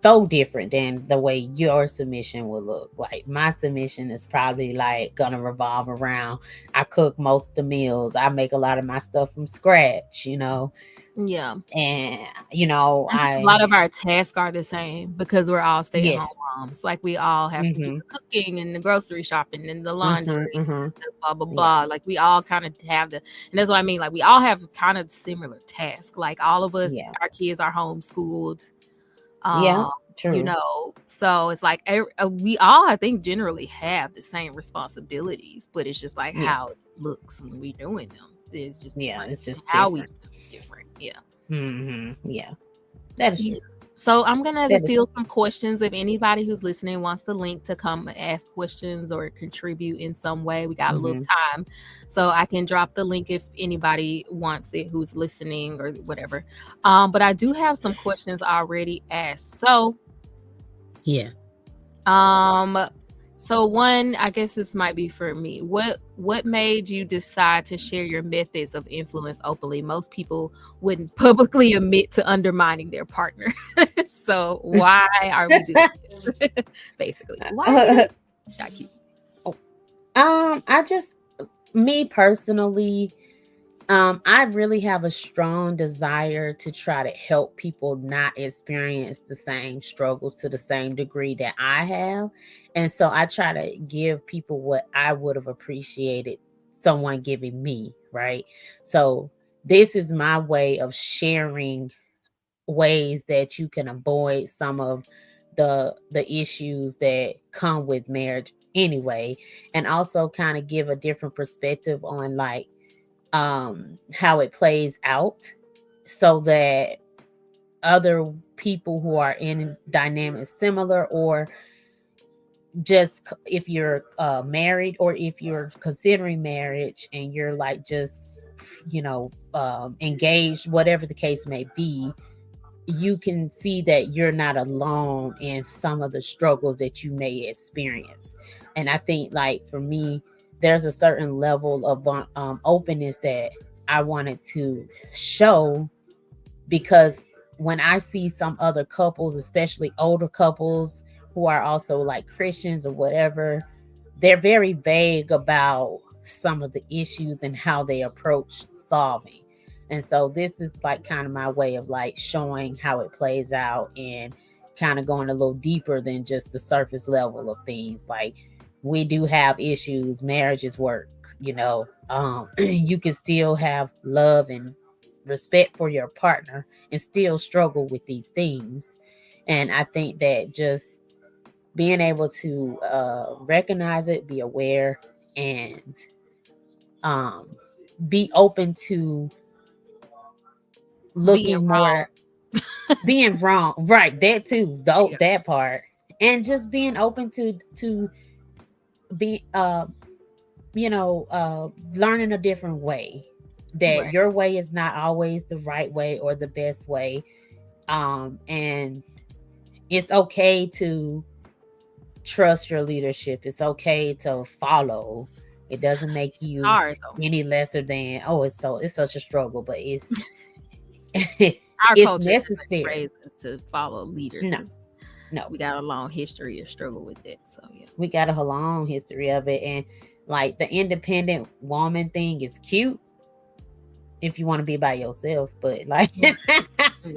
so different than the way your submission would look. Like, my submission is probably like gonna revolve around, I cook most of the meals. I make a lot of my stuff from scratch. Yeah. And I think a lot I of our tasks are the same because we're all stay-at-home yes. moms. Like we all have to do Mm-hmm. the cooking and the grocery shopping and the Mm-hmm. laundry Mm-hmm. and the blah blah Yeah. blah. Like we all kind of have and that's what I mean. Like we all have kind of similar tasks. Like all of us, Yeah. our kids are homeschooled. Yeah. Um, True. so it's like we all I think generally have the same responsibilities, but it's just like Yeah. how it looks when we doing them is just Yeah. different. It's And just how we do different. them is different. Yeah. Mm-hmm. Yeah. That is Yeah. true. So I'm gonna That is. field some questions. If anybody who's listening wants the link to come ask questions or contribute in some way, we got a little Mm-hmm. time. So I can drop the link if anybody wants it who's listening or whatever. But I do have some questions already asked. Yeah. Um, so one, I guess this might be for me. What made you decide to share your methods of influence openly? Most people wouldn't publicly admit to undermining their partner. So why are we doing this? Basically, why are we doing this, Shaki? I just, me personally, I really have a strong desire to try to help people not experience the same struggles to the same degree that I have. And so I try to give people what I would have appreciated someone giving me, right? So this is my way of sharing ways that you can avoid some of the issues that come with marriage anyway, and also kind of give a different perspective on like how it plays out, so that other people who are in dynamics similar, or just if you're married, or if you're considering marriage and you're like just engaged, whatever the case may be, you can see that you're not alone in some of the struggles that you may experience. And I think, like, for me, there's a certain level of openness that I wanted to show, because when I see some other couples, especially older couples who are also like Christians or whatever, they're very vague about some of the issues and how they approach solving. And so this is like kind of my way of like showing how it plays out, and kind of going a little deeper than just the surface level of things. Like, we do have issues, marriages work. You can still have love and respect for your partner and still struggle with these things. And I think that just being able to recognize it, be aware, and um, be open to Being looking wrong. more, being wrong, right? That too, though, Yeah. that part, and just being open to be learning a different way. That Right. your way is not always the right way or the best way. And it's okay to trust your leadership. It's okay to follow. It doesn't make It's you hard though. any lesser than, oh, it's such a struggle, but it's Our it's culture doesn't necessary. raise us to follow leaders No, because no. we got a long history of struggle with it. So yeah. We got a long history of it. And like the independent woman thing is cute if you want to be by yourself, but like Right.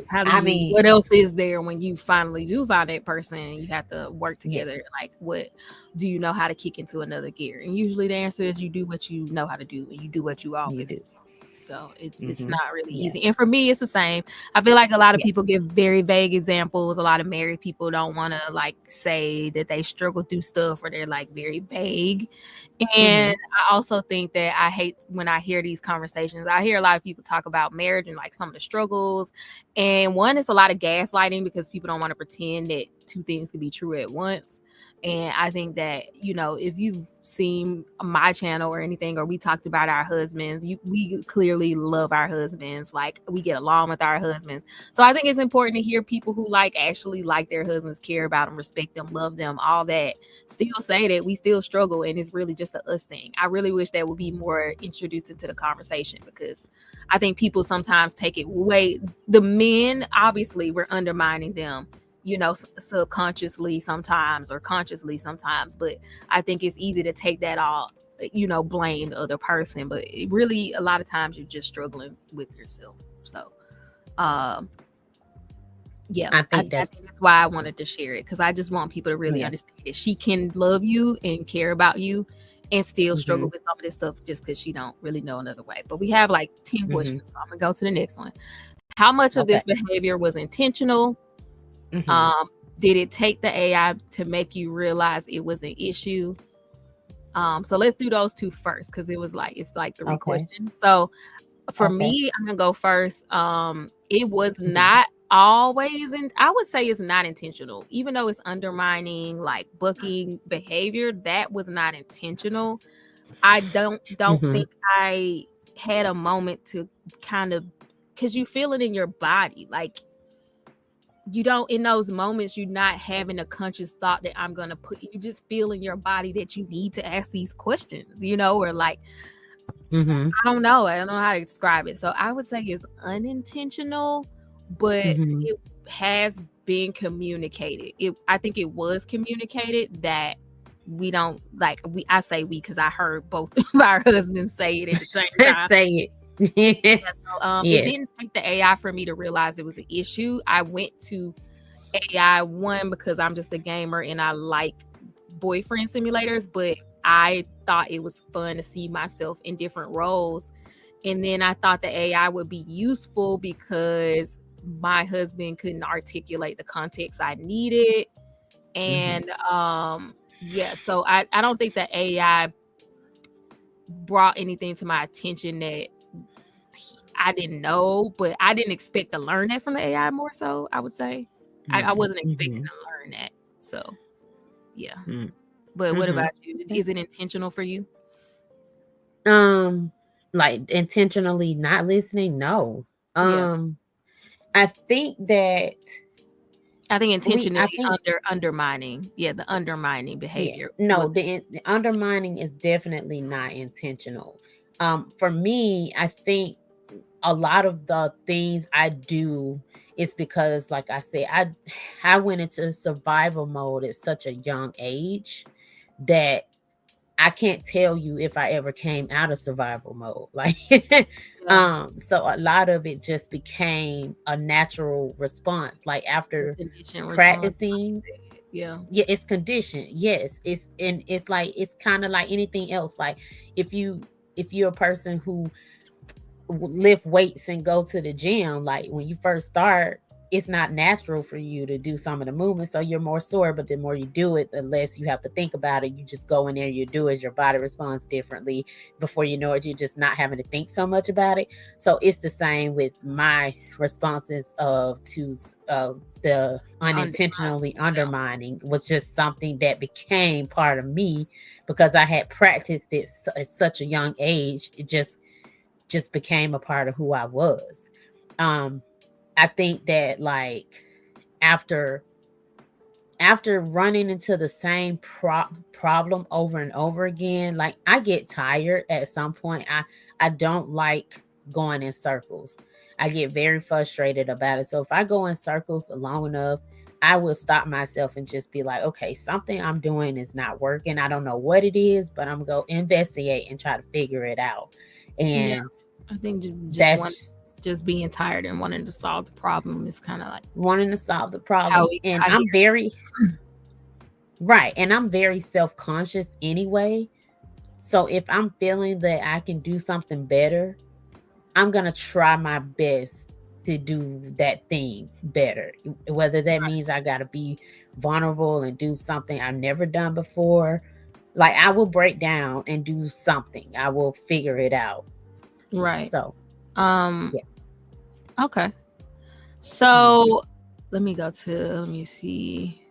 How do I you? mean, What else is there when you finally do find that person? And you have to work yes. together. Like, what do you know how to kick into another gear? And usually the answer is you do what you know how to do, and you do what you You always do. do. So it's Hmm. not really Yeah. easy. And for me, it's the same. I feel like a lot of Yeah. people give very vague examples. A lot of married people don't want to like say that they struggle through stuff, or they're like very vague. And Hmm. I also think that I hate when I hear these conversations. I hear a lot of people talk about marriage and like some of the struggles. And one is a lot of gaslighting because people don't want to pretend that two things can be true at once. And I think that, if you've seen my channel or anything, or we talked about our husbands, we clearly love our husbands. Like, we get along with our husbands. So I think it's important to hear people who like actually like their husbands, care about them, respect them, love them, all that, still say that we still struggle and it's really just a us thing. I really wish that would be more introduced into the conversation, because I think people sometimes take it way, the men, obviously we're undermining them, subconsciously sometimes or consciously sometimes, but I think it's easy to take that all, blame the other person, but really a lot of times you're just struggling with yourself. So um yeah, I I think that's think that's why I wanted to share it, because I just want people to really yeah. understand that she can love you and care about you and still struggle Hmm. with some of this stuff just because she don't really know another way. But we have like 10 Hmm. questions, so I'm gonna go to the next one. How much of Okay. this behavior was intentional? Hmm. Um, did it take the AI to make you realize it was an issue? So let's do those two first, because it's like three Okay. questions. So for Okay. me, I'm gonna go first. It was Hmm. not always, and I would say it's not intentional, even though it's undermining like booking behavior. That was not intentional. I don't Hmm. think I had a moment to kind of, because you feel it in your body, like you don't, in those moments you're not having a conscious thought that I'm gonna put, you just feel in your body that you need to ask these questions, or like, Hmm. I don't know how to describe it. So I would say it's unintentional, but Hmm. it has been communicated. I think it was communicated that we don't like, I say we because I heard both of our husbands say it at the same time. Say it. Yeah, so it Yes. didn't take the AI for me to realize it was an issue. I went to AI, one, because I'm just a gamer and I like boyfriend simulators, but I thought it was fun to see myself in different roles. And then I thought the AI would be useful because my husband couldn't articulate the context I needed. Hmm. And yeah, so I don't think the AI brought anything to my attention that I didn't know, but I didn't expect to learn that from the AI more so, I would say. I wasn't expecting Hmm. to learn that. So yeah. Hmm. But what Hmm. about you? Is it intentional for you? Um, like intentionally not listening? No. Yeah. Um, I think that I think I intentionally think undermining. Yeah, the undermining yeah, behavior no, was the undermining is definitely not intentional. For me, I think a lot of the things I do is because, like I said, I went into survival mode at such a young age that I can't tell you if I ever came out of survival mode. Like, yeah, so a lot of it just became a natural response. Like the after conditioned response, like you practicing, said. Yeah. yeah, it's conditioned. Yes, it's like it's kind of like anything else. Like if you if you're a person who lift weights and go to the gym, like when you first start, it's not natural for you to do some of the movements, so you're more sore. But the more you do it, the less you have to think about it. You just go in there, you do it, your body responds differently. Before you know it, you're just not having to think so much about it. So it's the same with my responses of the unintentionally undermining was just something that became part of me because I had practiced it at such a young age. It just became a part of who I was. Um, I think that like after running into the same problem over and over again, like I get tired at some point. I don't like going in circles. I get very frustrated about it. So if I go in circles long enough, I will stop myself and just be like, okay, something I'm doing is not working. I don't know what it is, but I'm going to investigate and try to figure it out. Yeah, And I think that's just being tired and wanting to solve the problem is kind of like wanting to solve the how problem. And I hear. I'm very right. And I'm very self-conscious anyway. So if I'm feeling that I can do something better, I'm going to try my best to do that thing better. Whether that means I got to be vulnerable and do something I've never done before. Like I will break down and do something. I will figure it out. Right. So, Um. yeah. Okay. Mhm. So let me see.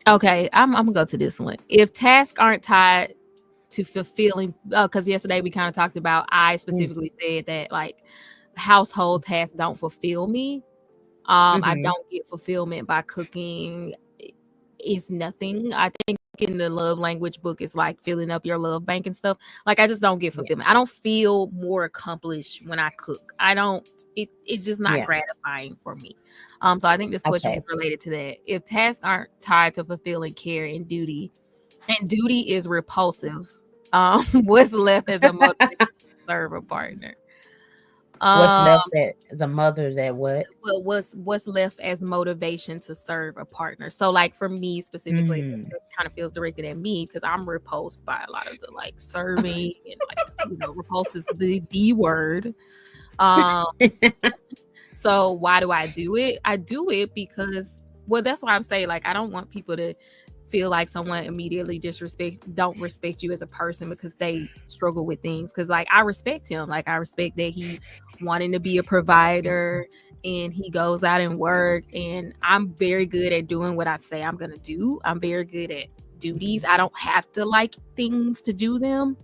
Okay, I'm gonna go to this one. If tasks aren't tied to fulfilling, because yesterday we kind of talked about, I Mm. specifically said that like household tasks don't fulfill me. I Mhm. don't get fulfillment by cooking. It's nothing. I think in the love language book, it's like filling up your love bank and stuff. Like I just don't get Yeah. fulfillment. I don't feel more accomplished when I cook. I don't. It's just not Yeah. gratifying for me. So I think this question was Okay. related to that. If tasks aren't tied to fulfilling care and duty is repulsive, what's left as a motivation to serve a partner? What's Um, left that as a mother that what? well, what's left as motivation to serve a partner? So, like for me specifically, Mm. it kind of feels directed at me because I'm repulsed by a lot of the like serving and like repulsed is the word. Um, so why do I do it? I do it because, well, that's why I'm saying like I don't want people to feel like someone immediately don't respect you as a person because they struggle with things. Because like I respect him, like I respect that he's wanting to be a provider and he goes out and work, and I'm very good at doing what I say I'm gonna do. I'm very good at duties. I don't have to like things to do them.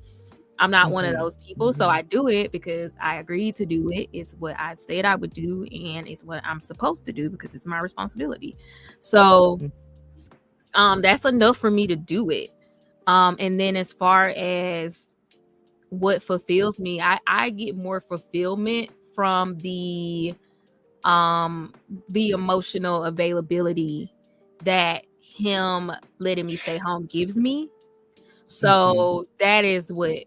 I'm not one of Mhm. those people. So I Mhm. do it because I agreed to do it. It's what I said I would do, and it's what I'm supposed to do because it's my responsibility. So that's enough for me to do it. And then as far as what fulfills me, I get more fulfillment from the emotional availability that him letting me stay home gives me. Mhm. So that is what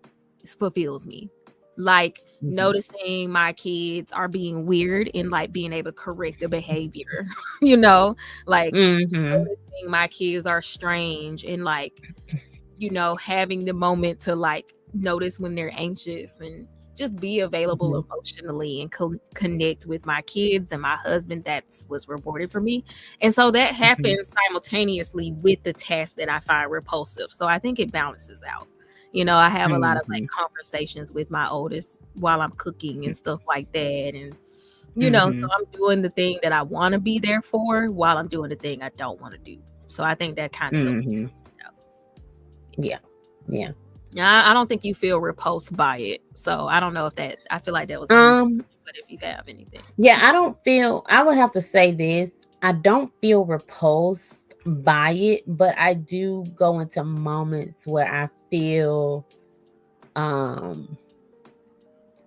fulfills me. Like Mhm. noticing my kids are being weird and like being able to correct a behavior, you know, like Mhm. noticing my kids are strange and like, having the moment to like notice when they're anxious and just be available Mhm. emotionally and connect with my kids and my husband. That's what's rewarded for me. And so that Mhm. happens simultaneously with the task that I find repulsive. So I think it balances out. I have a lot of like Mhm. conversations with my oldest while I'm cooking and stuff like that. And, so Mhm. I'm doing the thing that I want to be there for while I'm doing the thing I don't want to do. So I think that kind of helps Mhm. balance it out. Yeah. Yeah. Yeah, I don't think you feel repulsed by it. So I don't know if I feel like that was a weak, Um, but if you have anything. yeah, I would have to say this. I don't feel repulsed by it, but I do go into moments where I feel um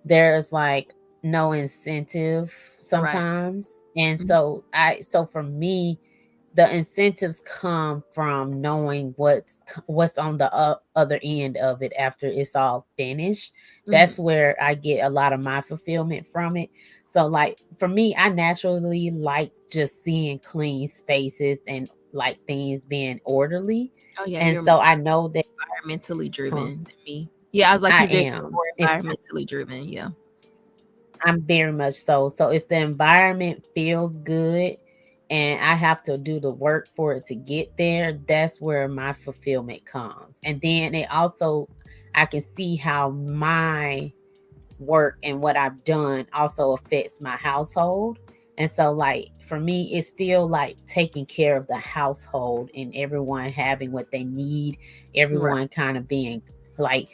there's like no incentive Right. sometimes. And Mhm. so for me, the incentives come from knowing what's on the other end of it after it's all finished. Mhm. That's where I get a lot of my fulfillment from it. So like for me, I naturally like just seeing clean spaces and like things being orderly. Oh yeah, And you're so more I know that environmentally huh, driven than me. Yeah, I was like, I you're definitely am. more If environmentally driven. Yeah. I'm very much so. So if the environment feels good and I have to do the work for it to get there, that's where my fulfillment comes. And then it also, I can see how my work and what I've done also affects my household. And so, like, for me, it's still like taking care of the household and everyone having what they need, Right. everyone kind of being like,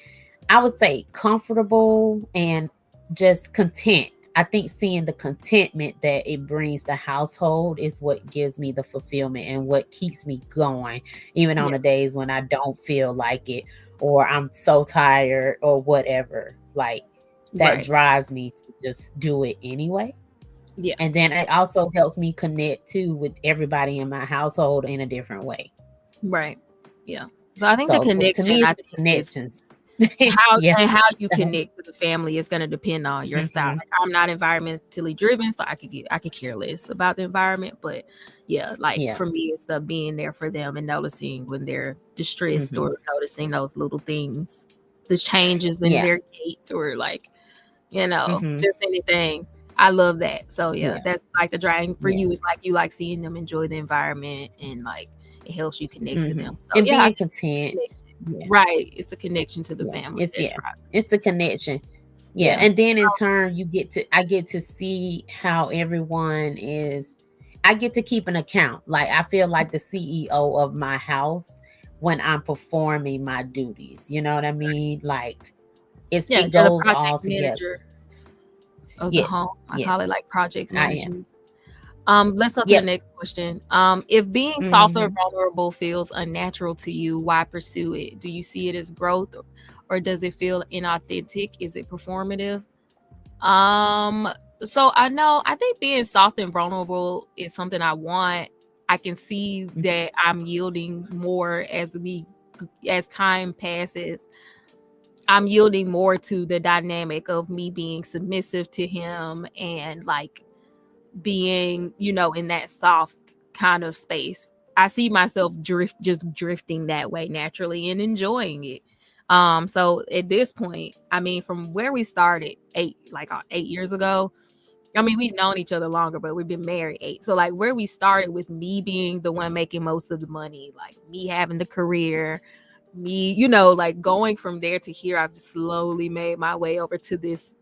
I would say comfortable and just content. I think seeing the contentment that it brings the household is what gives me the fulfillment and what keeps me going, even on Yeah. the days when I don't feel like it or I'm so tired or whatever. Like, that Right. drives me to just do it anyway. Yeah. And then it also helps me connect too with everybody in my household in a different way. Right. Yeah. So I think the So to connection, me, it's I the think, is connections. Yeah. how you connect to the family is going to depend on your style. Hmm. Like, I'm not environmentally driven, so I could care less about the environment. But yeah, like Yeah. for me, it's the being there for them and noticing when they're distressed, Hmm. or noticing those little things, the changes in Yeah. their gait, or like, Hmm. just anything. I love that. So yeah, Yeah. that's like the driving for Yeah. you. Is like you like seeing them enjoy the environment, and like it helps you connect to Hmm. them. So And yeah, I being think it's the content. connection. Yeah. Right. It's the connection to the Yeah. family that drives it. It's the connection. Yeah. Yeah. And then in turn I get to see how everyone is, I get to keep an account. Like, I feel like the CEO of my house when I'm performing my duties. You know what I mean? Like, Yeah. it You're the goes project all together. manager of the home. Yes. I call it Yes. like project I am. management. Let's go to the Yep. next question. If being soft or Hmm. vulnerable feels unnatural to you, why pursue it? Do you see it as growth, or does it feel inauthentic? Is it performative? Um, so I think being soft and vulnerable is something I want. I can see that I'm yielding more as time passes. I'm yielding more to the dynamic of me being submissive to him, and like being, in that soft kind of space. I see myself drifting that way naturally and enjoying it. So at this point, I mean, from where we started 8 years ago, I mean, we've known each other longer, but we've been married 8. So like where we started with me being the one making most of the money, like me having the career, me, like going from there to here, I've just slowly made my way over to this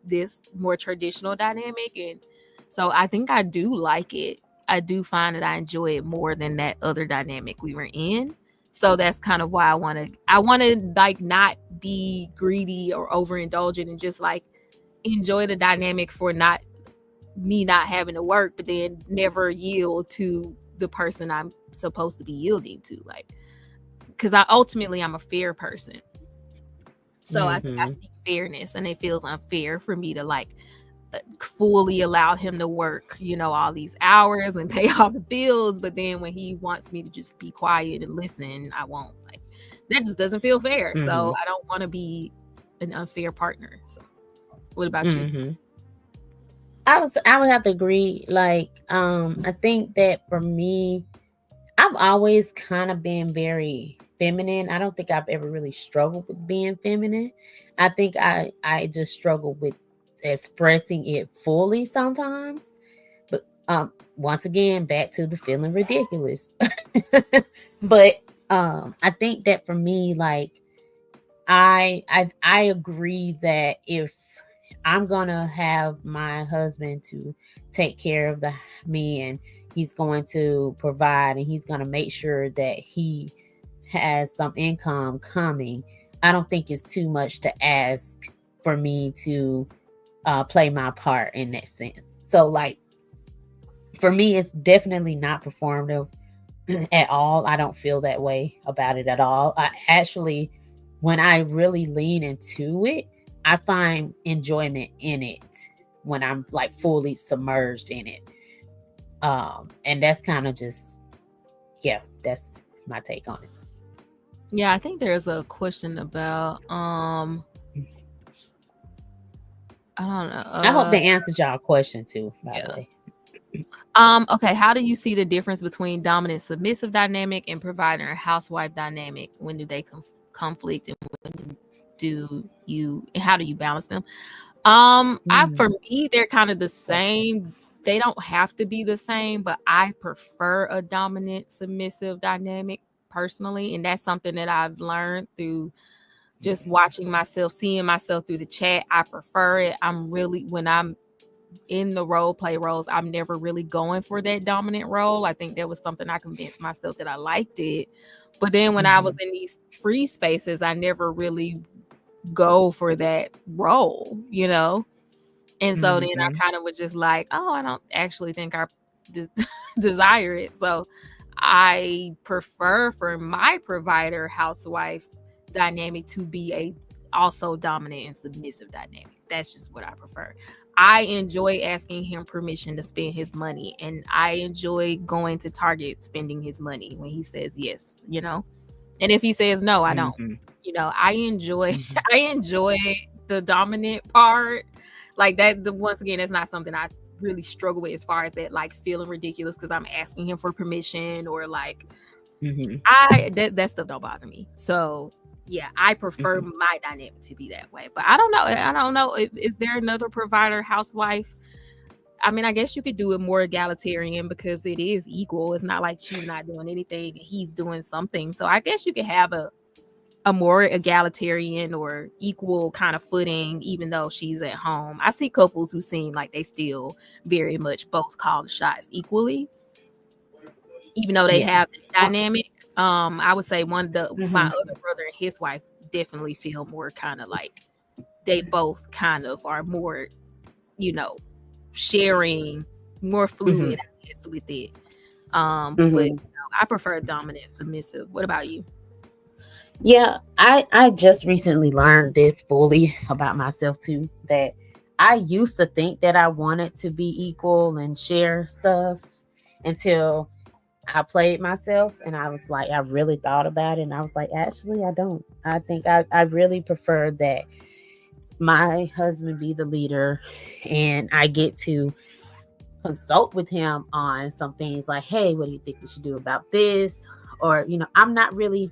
more traditional dynamic. And so I think I do like it. I do find that I enjoy it more than that other dynamic we were in. So that's kind of why I want to like not be greedy or overindulgent, and just like enjoy the dynamic for not having to work, but then never yield to the person I'm supposed to be yielding to. Like, because I'm a fair person. So I think I Hmm. see fairness, and it feels unfair for me to like fully allow him to work, all these hours and pay all the bills. But then when he wants me to just be quiet and listen, I won't. Like, that just doesn't feel fair. So Hmm. I don't want to be an unfair partner. So what about you? Hmm. I would have to agree. Like, I think that for me, I've always kind of been very feminine. I don't think I've ever really struggled with being feminine. I think I just struggle with expressing it fully sometimes. But once again, back to the feeling ridiculous. But I think that for me, like, I agree that if I'm gonna have my husband to take care of the me, and he's going to provide, and he's gonna make sure that he has some income coming. I don't think it's too much to ask for me to play my part in that sense. So, like, for me, it's definitely not performative at all. I don't feel that way about it at all. I actually, when I really lean into it, I find enjoyment in it when I'm like fully submerged in it. And that's kind of just, yeah, that's my take on it. Yeah, I think there's a question about I don't know. I hope they answered y'all question too, by the Yeah. way. Okay, how do you see the difference between dominant submissive dynamic and provider and housewife dynamic? When do they conflict, and when do you and how do you balance them? For Mm, me, they're kind of the that's a good question. same. They don't have to be the same, but I prefer a dominant submissive dynamic personally, and that's something that I've learned through just watching myself, seeing myself through the chat. I prefer it. I'm really when I'm in the role play roles, I'm never really going for that dominant role. I think that was something I convinced myself that I liked it. But then when I was Mhm, in these free spaces, I never really go for that role, you know? And so then I mhm, kind of was just like, oh, I don't actually think I des- desire it. So I prefer for my provider housewife dynamic to be a also dominant and submissive dynamic. That's just what I prefer. I enjoy asking him permission to spend his money, and I enjoy going to Target spending his money when he says yes, you know. And if he says no, I don't. mhm, You know, I enjoy mhm, I enjoy the dominant part. Like that once again, that's not something I really struggle with as far as that like feeling ridiculous because I'm asking him for permission or like mhm, that stuff don't bother me. So yeah, I prefer mhm. my dynamic to be that way. But I don't know. I don't know. Is there another provider housewife? I mean, I guess you could do it more egalitarian because it is equal. It's not like she's not doing anything and he's doing something. So I guess you could have a more egalitarian or equal kind of footing, even though she's at home. I see couples who seem like they still very much both call the shots equally, even though they Yeah. have the Uh, dynamic. I would say my mhm, other brother and his wife definitely feel more kind of like they both kind of are more, you know, sharing, more fluid, mhm, I guess, with it. But mhm. I prefer dominant, submissive. What about you? Yeah, I just recently learned this fully about myself too. That I used to think that I wanted to be equal and share stuff until I played myself and I was like, I really thought about it and I was like, actually, I don't. I think I really prefer that my husband be the leader and I get to consult with him on some things like, hey, what do you think we should do about this? Or, I'm not really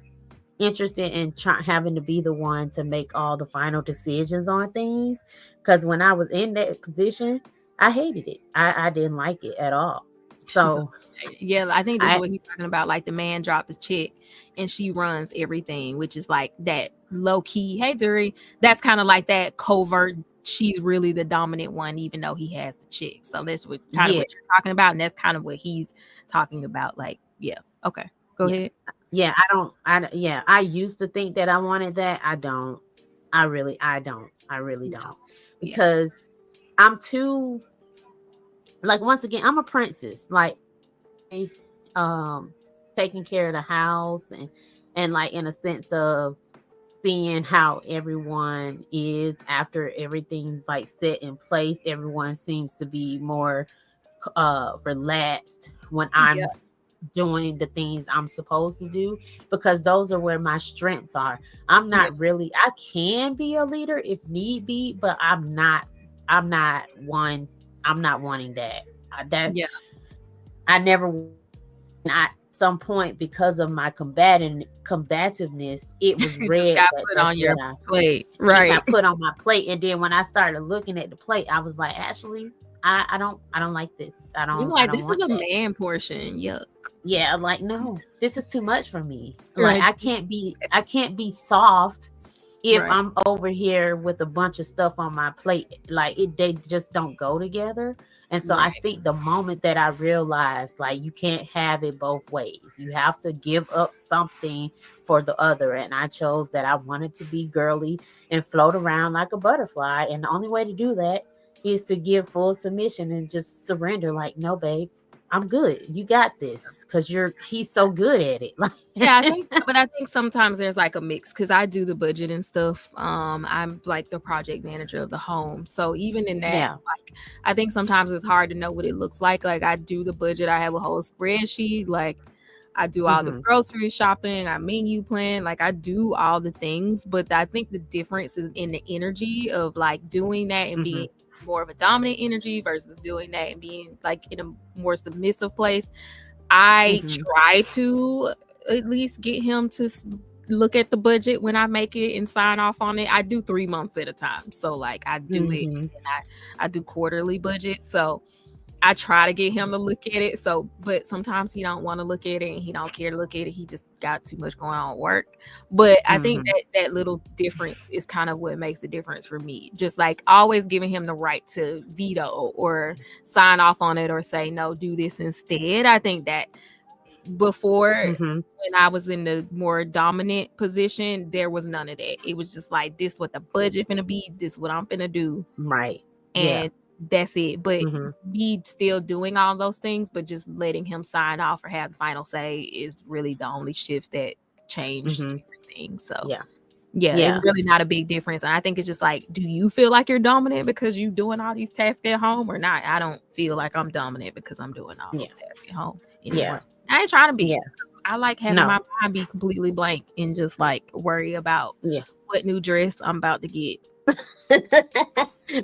interested in having to be the one to make all the final decisions on things. Because when I was in that position, I hated it. I didn't like it at all. So Yeah, I think this is I, what he's talking about. Like the man dropped the chick and she runs everything, which is like that low key. Hey, Dury, that's kind of like that covert. She's really the dominant one, even though he has the chick. So that's what kind of yeah, what you're talking about, and that's kind of what he's talking about. Like, yeah, okay, go yeah, ahead. yeah, yeah, I used to think that I wanted that. I don't. I really No, don't. yeah, Because I'm too, like, once again, I'm a princess. Like, um taking care of the house and like in a sense of seeing how everyone is after everything's like set in place. Everyone seems to be more relaxed when yeah, I'm doing the things I'm supposed to do, because those are where my strengths are. yeah, I can be a leader if need be, but I'm not one I'm not wanting that. That yeah. I never at some point, because of my combativeness, it was It just red got that put that's on your what I plate, it right? got put on my plate. And then when I started looking at the plate, I was like, actually, I don't like this. I You're don't I like, don't this is want a that. man portion. Yuck. Yeah, I'm like, no, this is too much for me. Like, Right, I can't be soft if right, I'm over here with a bunch of stuff on my plate. Like, they just don't go together. And so I right. think the moment that I realized, like, you can't have it both ways. You have to give up something for the other. And I chose that I wanted to be girly and float around like a butterfly. And the only way to do that is to give full submission and just surrender. Like, no, babe, I'm good. You got this, because he's so good at it. Yeah, Like, I think sometimes there's like a mix because I do the budget and stuff. I'm like the project manager of the home. So even in that, yeah. like I think sometimes it's hard to know what it looks like. Like I do the budget, I have a whole spreadsheet, like I do all the Hmm. grocery shopping, I menu plan, like I do all the things. But I think the difference is in the energy of like doing that and Hmm. being more of a dominant energy versus doing that and being like in a more submissive place. I Hmm. try to at least get him to look at the budget when I make it and sign off on it. I do 3 months at a time. So like I do it and I do quarterly budget. So I try to get him to look at it. So, but sometimes he don't want to look at it and he don't care to look at it. He just got too much going on at work. But I think that little difference is kind of what makes the difference for me. Just like always giving him the right to veto or sign off on it or say, no, do this instead. I think that before when I was in the more dominant position, there was none of that. It was just like, this what the budget finna be, this what I'm finna do. Right. And that's it. But me still doing all those things, but just letting him sign off or have the final say is really the only shift that changed everything. So it's really not a big difference. And I think it's just like, do you feel like you're dominant because you doing all these tasks at home or not? I don't feel like I'm dominant because I'm doing all those tasks at home anymore. I ain't trying to be. I like having my mind be completely blank and just like worry about what new dress I'm about to get.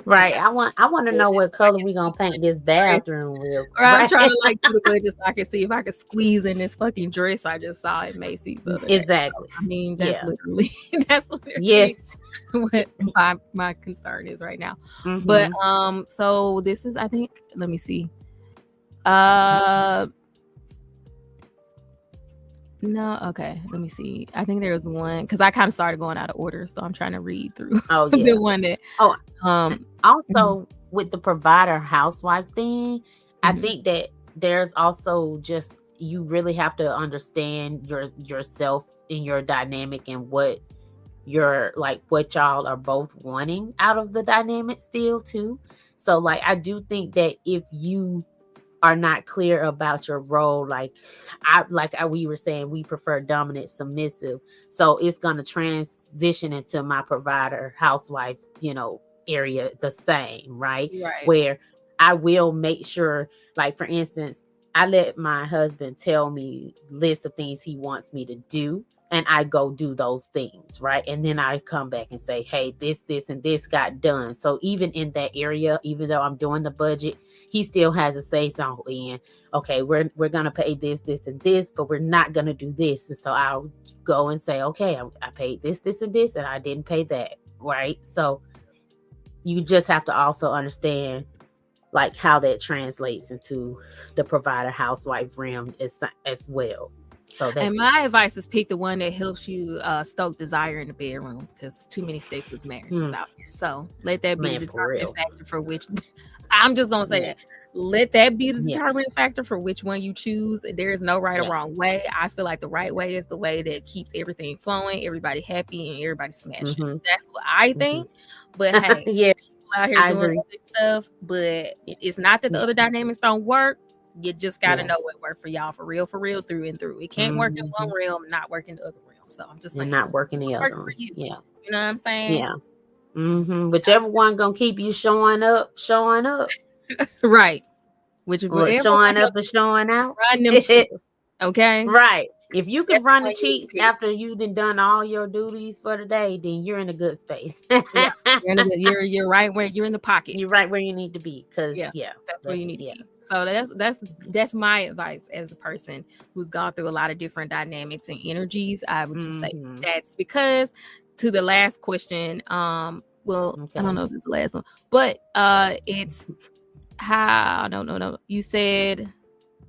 Right. I want to know what color we gonna paint this bathroom with. Or I'm trying to like do the budget so I can see if I can squeeze in this fucking dress I just saw at Macy's the other day. Exactly. I mean, that's literally what my concern is right now. But so this is, I think, let me see. No, okay. Let me see. I think there was one because I kind of started going out of order, so I'm trying to read through the one that. Also with the provider housewife thing, I think that there's also just you really have to understand yourself in your dynamic and what you're like, what y'all are both wanting out of the dynamic still too. So like, I do think that if you are not clear about your role, we were saying, we prefer dominant submissive, so it's going to transition into my provider housewife area the same, right? Where I will make sure, like for instance, I let my husband tell me list of things he wants me to do, and I go do those things, right? And then I come back and say, hey, this, and this got done. So even in that area, even though I'm doing the budget, he still has a say so in, okay, we're going to pay this, and this, but we're not going to do this. And so I'll go and say, okay, I paid this, and this, and I didn't pay that, right? So you just have to also understand like how that translates into the provider housewife realm as well. So and my advice is pick the one that helps you stoke desire in the bedroom, because too many sexless marriages out here. So let that be the determining factor for which. I'm just gonna say that. Let that be the determining factor for which one you choose. There is no right or wrong way. I feel like the right way is the way that keeps everything flowing, everybody happy, and everybody smashing. That's what I think. But hey, people out here doing all this stuff. But it's not that the other dynamics don't work. You just got to know what worked for y'all for real, through and through. It can't work in one realm, not work in the other realm. So I'm just saying, not working the other works for you. Yeah, you know what I'm saying? Yeah. Whichever one gonna keep you showing up. Right. Showing up and showing out. Run them cheeks. Okay. Right. If you can run the cheeks after you've done all your duties for the day, then you're in a good space. You're right where you're in the pocket. You're right where you need to be. Because that's where you need to be. So that's my advice as a person who's gone through a lot of different dynamics and energies. I would just say that's because to the last question, I don't know if this is the last one, but it's how no. You said,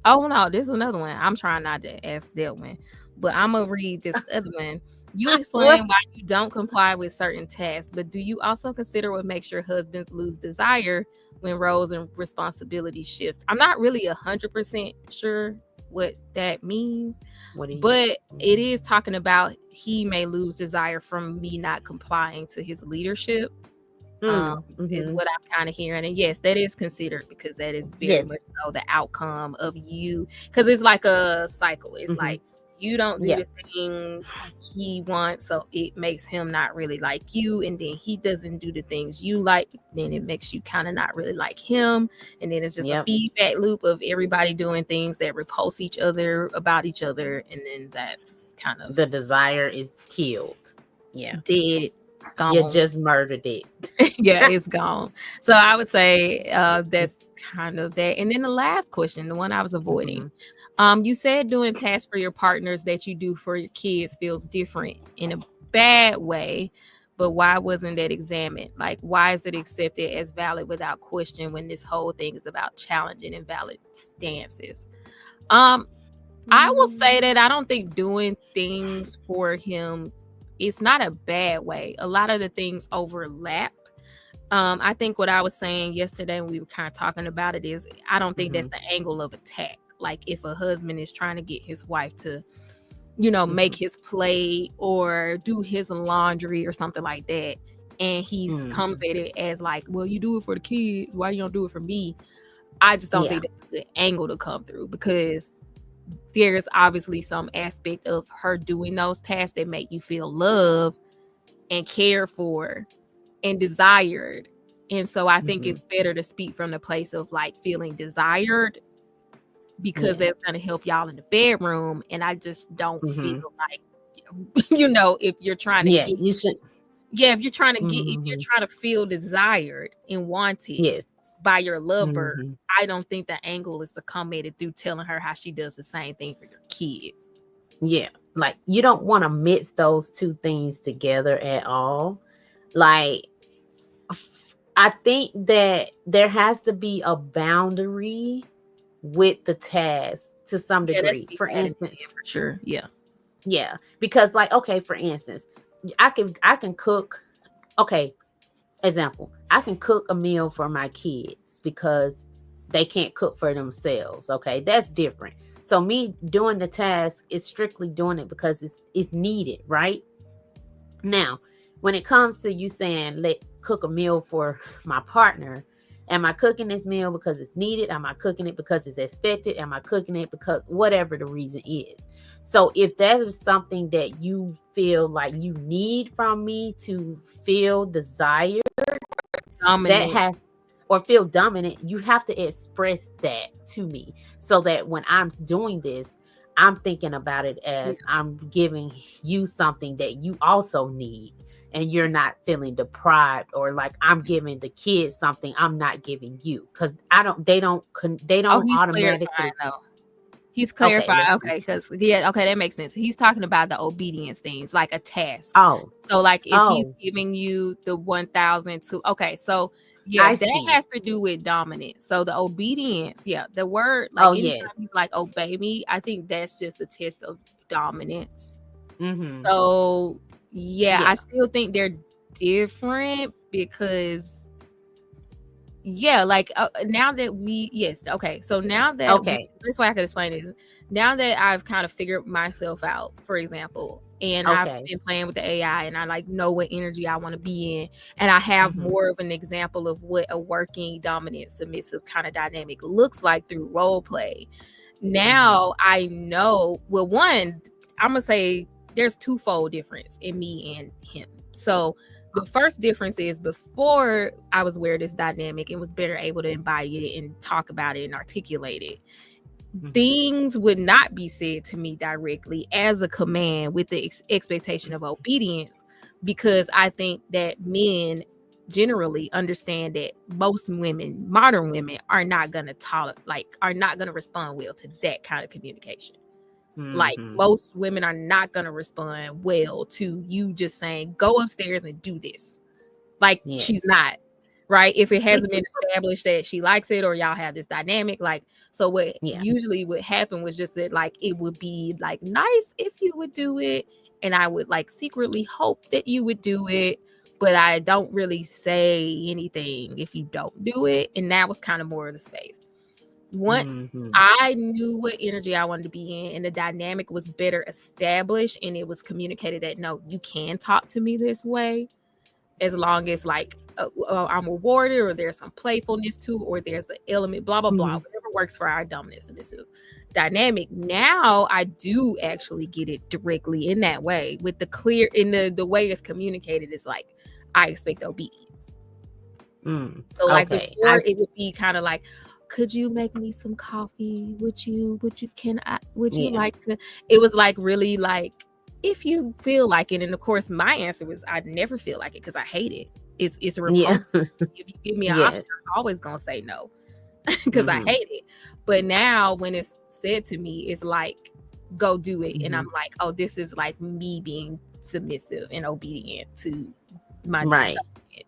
oh no, this is another one. I'm trying not to ask that one, but I'm gonna read this other one. You explain why you don't comply with certain tasks, but do you also consider what makes your husbands lose desire when roles and responsibilities shift? I'm not really 100% sure what that means, but it is talking about he may lose desire from me not complying to his leadership. Is what I'm kind of hearing. And yes, that is considered, because that is very much so the outcome of you, because it's like a cycle. It's like you don't do the thing he wants, so it makes him not really like you, and then he doesn't do the things you like, then it makes you kind of not really like him, and then it's just a feedback loop of everybody doing things that repulse each other about each other, and then that's kind of the desire is killed. Dead You gone. just murdered it. Yeah, it's gone. So I would say that's kind of that. And then the last question, the one I was avoiding, Mhm. you said doing tasks for your partners that you do for your kids feels different in a bad way, but why wasn't that examined? Like, why is it accepted as valid without question when this whole thing is about challenging and valid stances? Um, I will say that I don't think doing things for him is not a bad way. A lot of the things overlap. I think what I was saying yesterday when we were kind of talking about it is I don't think that's Mhm. the angle of attack. Like if a husband is trying to get his wife to, you know, make Mhm. his plate or do his laundry or something like that, and he Mm. comes at it as like, well, you do it for the kids, why you don't do it for me? I just don't Yeah. think that's a good angle to come through, because there's obviously some aspect of her doing those tasks that make you feel loved and cared for and desired. And so I think Mhm. it's better to speak from the place of like feeling desired, because Yeah. that's going to help y'all in the bedroom. And I just don't feel Mhm. like, you know, if you're trying to Yeah, get, you should. yeah, if you're trying to get, if you're Mhm. trying to feel desired and wanted Yes. by your lover, Mhm. I don't think the angle is to come at it through telling her how she does the same thing for your kids. Yeah. Like you don't want to mix those two things together at all. Like I think that there has to be a boundary with the task to some Yeah, that's degree. be For had in instance, the head for sure. Yeah. yeah, because like okay, for instance, I can cook. Okay, example, I can cook a meal for my kids because they can't cook for themselves. Okay, that's different. So me doing the task is strictly doing it because it's needed, right? Now, when it comes to you saying let cook a meal for my partner, am I cooking this meal because it's needed? Am I cooking it because it's expected? Am I cooking it because whatever the reason is? So if that is something that you feel like you need from me to feel desired, that Dominant. has or feel dominant, you have to express that to me so that when I'm doing this, I'm thinking about it Yeah. as I'm giving you something that you also need, and you're not feeling deprived, or like I'm giving the kids something I'm not giving you, because they Oh, don't he's clarifying automatically. though. He's Okay, clarifying. let's see. Okay, because yeah, okay, that makes sense. He's talking about the obedience things, like a task. Oh. So, like, if he's Oh, giving you the 1,000 to, okay, so yeah, I that see. has to do with dominance. So the obedience, yeah, the word, like, Oh, anytime yes. he's like obey me, I think that's just a test of dominance. Mm-hmm. So yeah, I Yeah. still think they're different because yeah, like now that we, yes, okay, so now that we, Okay. this way I could explain it is, now that I've kind of figured myself out, for example, and I've Okay. been playing with the AI and I like know what energy I want to be in, and I have Mm-hmm. more of an example of what a working dominant submissive kind of dynamic looks like through role play. Mm-hmm. Now I know, well, one, I'm gonna say there's twofold difference in me and him. So the first difference is before I was aware of this dynamic and was better able to embody it and talk about it and articulate it, Mm-hmm. things would not be said to me directly as a command with the expectation of obedience, because I think that men generally understand that most women, modern women, are not going to tolerate, like, are not going to respond well to that kind of communication. Like Mm-hmm. most women are not going to respond well to you just saying, go upstairs and do this. Like she's Yes. not, right? If it hasn't been established that she likes it or y'all have this dynamic, like, so what Yeah. usually would happen was just that, like, it would be like nice if you would do it. And I would like secretly hope that you would do it. But I don't really say anything if you don't do it. And that was kind of more of the space. Once Mm-hmm. I knew what energy I wanted to be in and the dynamic was better established and it was communicated that no, you can talk to me this way as long as like I'm rewarded or there's some playfulness to, or there's the element, blah, blah, blah, Mm-hmm. whatever works for our dominant submissive dynamic. Now I do actually get it directly in that way with the clear, in the way it's communicated is like, I expect obedience. Mm. So like Okay. I before it would be kind of like, could you make me some coffee? Would you like to, it was like really like if you feel like it. And of course, my answer was I never feel like it because I hate it. It's Yeah. repulsive. If you give me an option, Yes. I'm always gonna say no because I Mm-hmm. hate it. But now when it's said to me, it's like, go do it. And Mm-hmm. I'm like, oh, this is like me being submissive and obedient to my Right.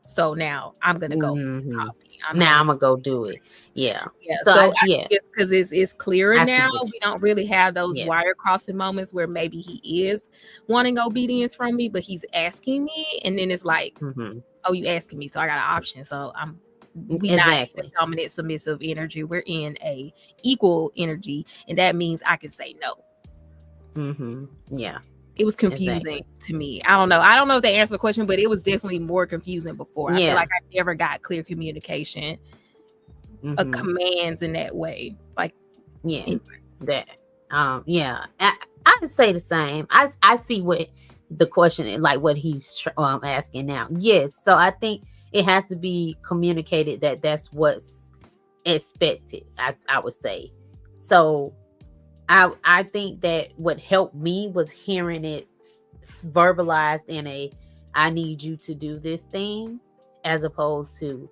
so now I'm gonna go Mm-hmm. coffee. I'm Now gonna I'm gonna go do it. Yeah. yeah. So So I I think yeah, it's because it's clearer I see now. what We don't really have those yeah. wire crossing moments where maybe he is wanting obedience from me, but he's asking me, and then it's like, Mm-hmm. oh, you asking me, so I got an option. So we not in Exactly. a dominant submissive energy. We're in a equal energy, and that means I can say no. Mm-hmm. Yeah. It was confusing Exactly. to me. I don't know. I don't know if they answered the question, but it was definitely more confusing before. I feel Yeah. like I never got clear communication, Mm-hmm. commands in that way. Like, Yeah. anyway. That. Yeah. I would say the same. I see what the question is, like what he's asking now. Yes. So I think it has to be communicated that that's what's expected. I would say. So I think that what helped me was hearing it verbalized in a I need you to do this thing, as opposed to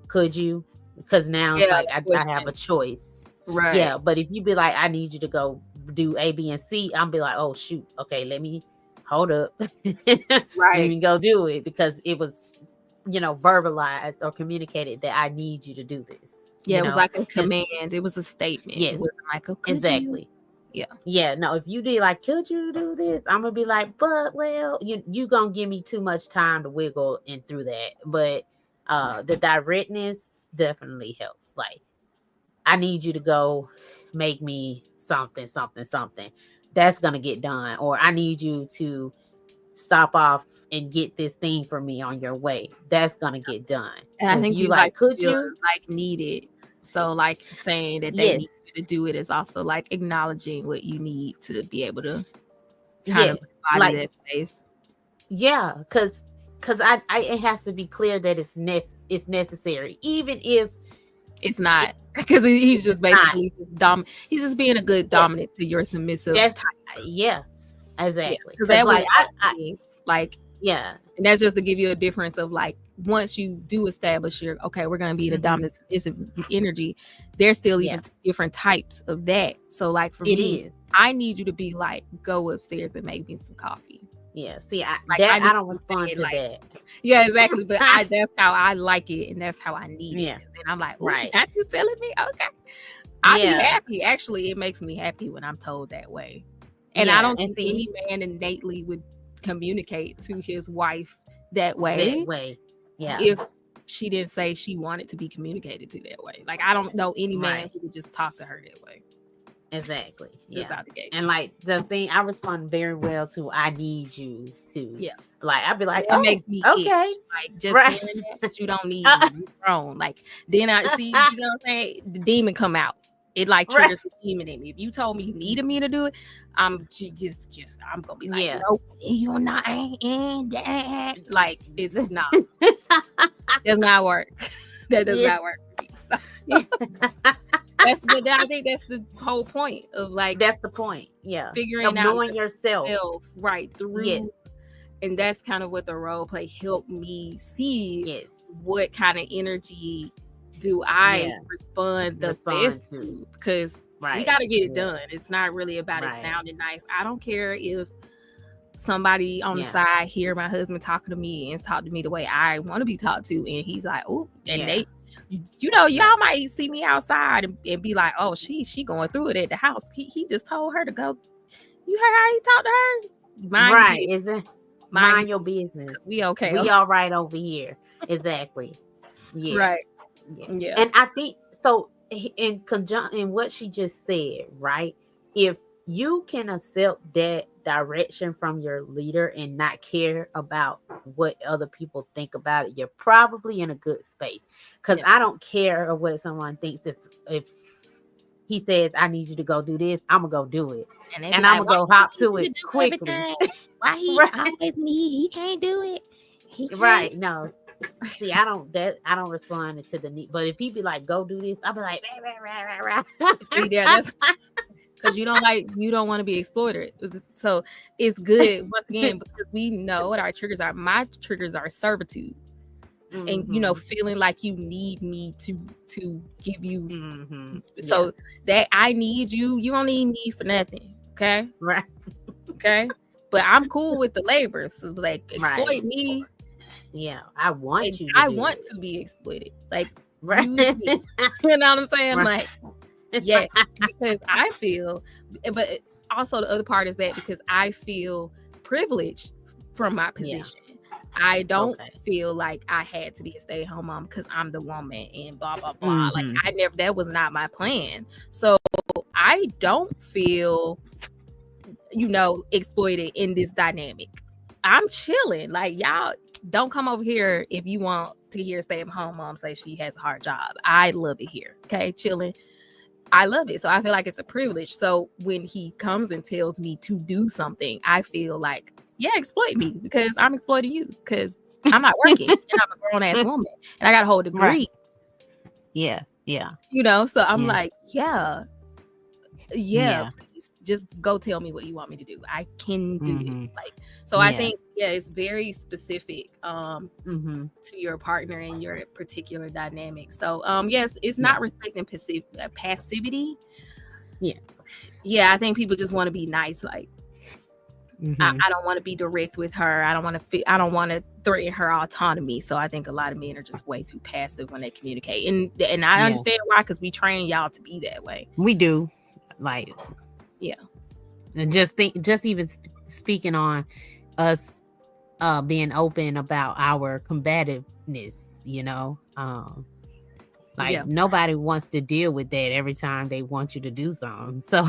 could you? Because now it's Yeah, like the I have a question. choice. Right. Yeah, but if you be like, I need you to go do A, B, and C, I'm be like, oh shoot, okay, let me hold up. Let Right. me go do it because it was, verbalized or communicated that I need you to do this. Yeah, it was like a Just command. It was a statement. It yes, wasn't like, oh, could you? exactly. Yeah. Yeah, no, if you did like, could you do this? I'm gonna be like, but well, you gonna give me too much time to wiggle and through that. But the directness definitely helps. Like, I need you to go make me something, something, something. That's gonna get done. Or I need you to stop off and get this thing for me on your way. That's gonna get done. And I If think you you like, like to could feel you? like needed. So like saying that they need Yes. you to do it is also like acknowledging what you need to be able to kind Yeah. of embody Like, that space. yeah, because I it has to be clear that it's necessary, even if It's not because he's it's just not. basically just he's just being a good Yeah, dominant to your submissive that's type. yeah, Yeah. exactly. Because Because that was like I asking like, yeah, and that's just to give you a difference of like once you do establish your okay, we're gonna be in a hmm dominant submissive energy, there's still yeah, even different types of that. So like for it me, is. I need you to be like, go upstairs and make me some coffee. Yeah, see, Like I I need don't you respond saying to like, that. yeah, exactly. But that's how I like it and that's how I need it. Yeah, Cause then I'm like, oh, right. not you telling me? Okay. I'll be Yeah, happy. Actually, it makes me happy when I'm told that way. And I yeah, don't and think see any man innately would communicate to his wife that that way way. Yeah, if she didn't say she wanted to be communicated to that way. Like I don't know any man right. who would just talk to her that way, Exactly. just Yeah. out the gate. And like the thing, I respond very well to I need you to. Yeah. Like, I'd be like, That oh, makes me okay. itch. Like just Right. hearing that you don't need me. You're grown. Like then I see, you know what I'm saying? The demon come out. It like Right. triggers the demon in me. If you told me you needed me to do it, I'm just I'm gonna be like, Yeah. no, you're not in that. Like it's not. Does not work. That does Yeah. not work for me. So, but I think that's the whole point of like That's the point. Yeah. Of figuring out knowing yourself. yourself right Yes. through, and that's kind of what the role play helped me see. Yes. What kind of energy do I Yeah. respond the Respond best to. to? Because we Right. got to get it Yeah. done. It's not really about it Right. sounding nice. I don't care if somebody on the Yeah. side hear my husband talking to me and talk to me the way I want to be talked to, and he's like, oh, and Yeah. they, you know, y'all might see me outside and be like, oh, she going through it at the house. He just told her to go. You heard how he talked to her? Mind your Right. business. Is it Mind your business? 'cause we okay. We all right over here. Exactly. Yeah. Right. Yeah. Yeah. And I think so in conjunction in what she just said, right? If you can accept that direction from your leader and not care about what other people think about it, you're probably in a good space. Because Yeah. I don't care what someone thinks. If he says I need you to go do this, I'm gonna go do it, And they be and I'm like, gonna why go hop he to need it to do quickly. everything? Why he Right. always need? He can't do it. He can't. Right. No. See, I don't respond to the need. But if he be like, go do this, I'll be like, rah, rah, rah, rah, rah. See, that's because you don't want to be exploited. So it's good once again because we know what our triggers are. My triggers are servitude. And feeling like you need me to give you so that I need you don't need me for nothing, okay? Right. Okay, but I'm cool with the labor, so like exploit me. Yeah, I want you I want to be exploited, like right. use me. You know what I'm saying? Right. Like yes, because I feel, but also the other part is that because I feel privileged from my position. I don't feel like I had to be a stay-at-home mom because I'm the woman and blah blah blah. Like that was not my plan. So I don't feel, exploited in this dynamic. I'm chilling. Like y'all don't come over here if you want to hear stay-at-home mom say she has a hard job. I love it here. Okay, chilling. I love it. So I feel like it's a privilege. So when he comes and tells me to do something, I feel like, yeah, exploit me because I'm exploiting you because I'm not working and I'm a grown ass woman and I got a whole degree. Right. Yeah. So I'm like, yeah, please just go tell me what you want me to do. I can do it. Like, so I think, it's very specific to your partner and your particular dynamic. So, yes, it's not respecting passivity. Yeah, I think people just want to be nice. Like, I don't want to be direct with her. I don't want to threaten her autonomy. So I think a lot of men are just way too passive when they communicate. And I understand why, because we train y'all to be that way. We do. Like, and just even speaking on us being open about our combativeness, nobody wants to deal with that every time they want you to do something. So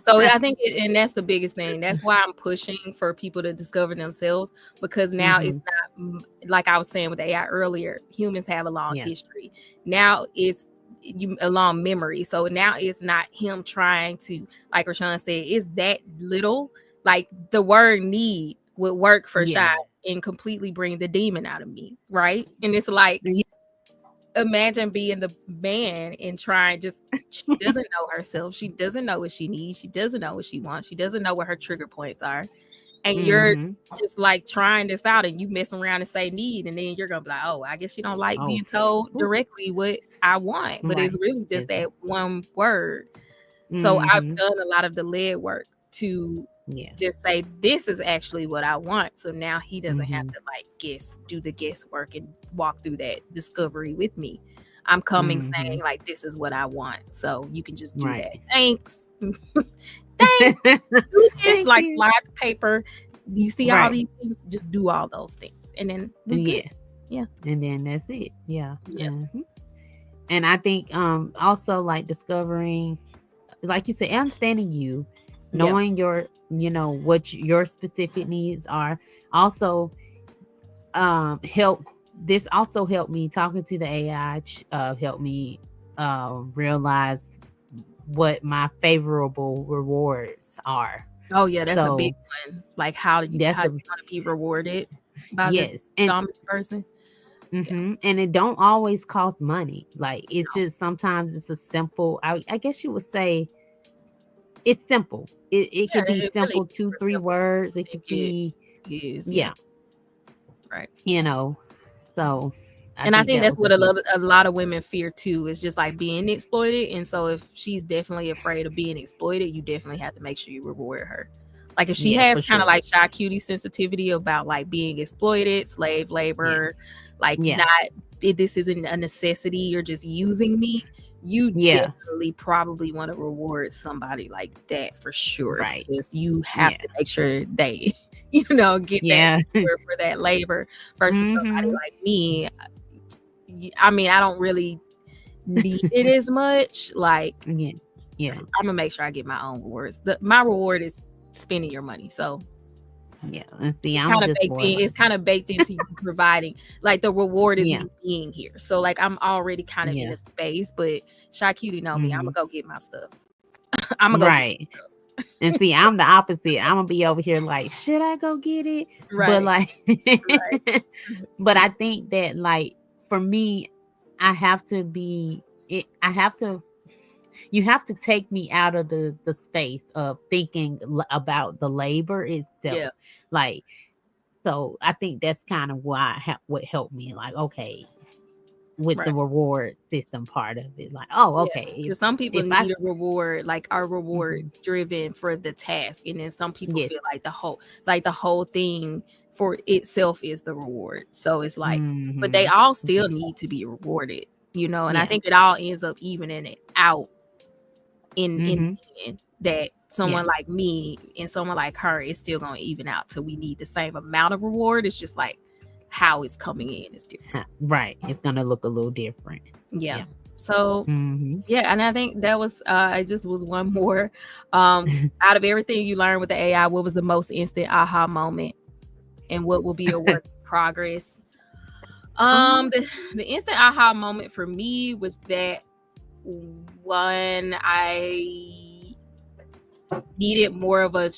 so I think and that's the biggest thing. That's why I'm pushing for people to discover themselves, because now it's not like I was saying with AI earlier, humans have a long history. Now it's a long memory. So now it's not him trying to, like Rashawn said, it's that little, like the word need would work for Shy and completely bring the demon out of me. Right. And it's like, imagine being the man and trying she doesn't know herself. She doesn't know what she needs. She doesn't know what she wants. She doesn't know what her trigger points are. And you're just like trying this out and you messing around and say need. And then you're going to be like, oh, I guess you don't like being told directly what I want. But it's really just that one word. So I've done a lot of the lead work to just say, this is actually what I want. So now he doesn't have to do the guesswork and walk through that discovery with me. I'm coming saying like, this is what I want. So you can just do that. Thanks. Thanks. Do this, like slide the paper. You see all these things, just do all those things. And then and then that's it. And I think also like discovering, like you said, understanding you, knowing your what your specific needs are. Also this also helped me talking to the AI, helped me realize what my favorable rewards are. Oh yeah, that's a big one. Like how you want to be rewarded by the dominant person. And it don't always cost money. Like it's just sometimes it's a simple, I guess you would say it's simple. It could be simple, really 2-3 words. It could be right. So I think that's what a lot of women fear too. Is just like being exploited. And so if she's definitely afraid of being exploited, you definitely have to make sure you reward her. Like if she has kind of like shy cutie sensitivity about like being exploited, slave labor, like not, this isn't a necessity, you're just using me. You definitely probably want to reward somebody like that for sure. Right. Because you have to make sure they, get that for that labor versus somebody like me. I mean, I don't really need it as much. Like, I'm gonna make sure I get my own rewards. My reward is spending your money. So and see, it's kind of baked into you providing. Like the reward is me being here. So like I'm already kind of in a space, but Shy Cutie know me. I'm gonna go get my stuff. I'm gonna go get my stuff. And see, I'm the opposite. I'm gonna be over here like, should I go get it? But like, but I think that like for me, I have to to take me out of the space of thinking about the labor itself. Yeah. Like, so I think that's kind of why what helped me. Like, okay, with Right. the reward system part of it, like, oh, Yeah, okay, because some people if I need a reward, like are reward mhm, driven for the task, and then some people yes, feel like the whole thing for itself is the reward. So it's like, but they hmm, all still need to be rewarded, you know. And I yeah, think it all ends up evening it out in hmm, the end. That yeah, someone like me and someone like her is still going to even out till we need the same amount of reward. It's just like how it's coming in is different. right. It's gonna look a little different. Yeah. Yeah. So Hmm. yeah, and I think that was it just was one more. Out of everything you learned with the AI, what was the most instant aha moment, and what will be a work in progress? um, The instant aha moment for me was that one I needed more of a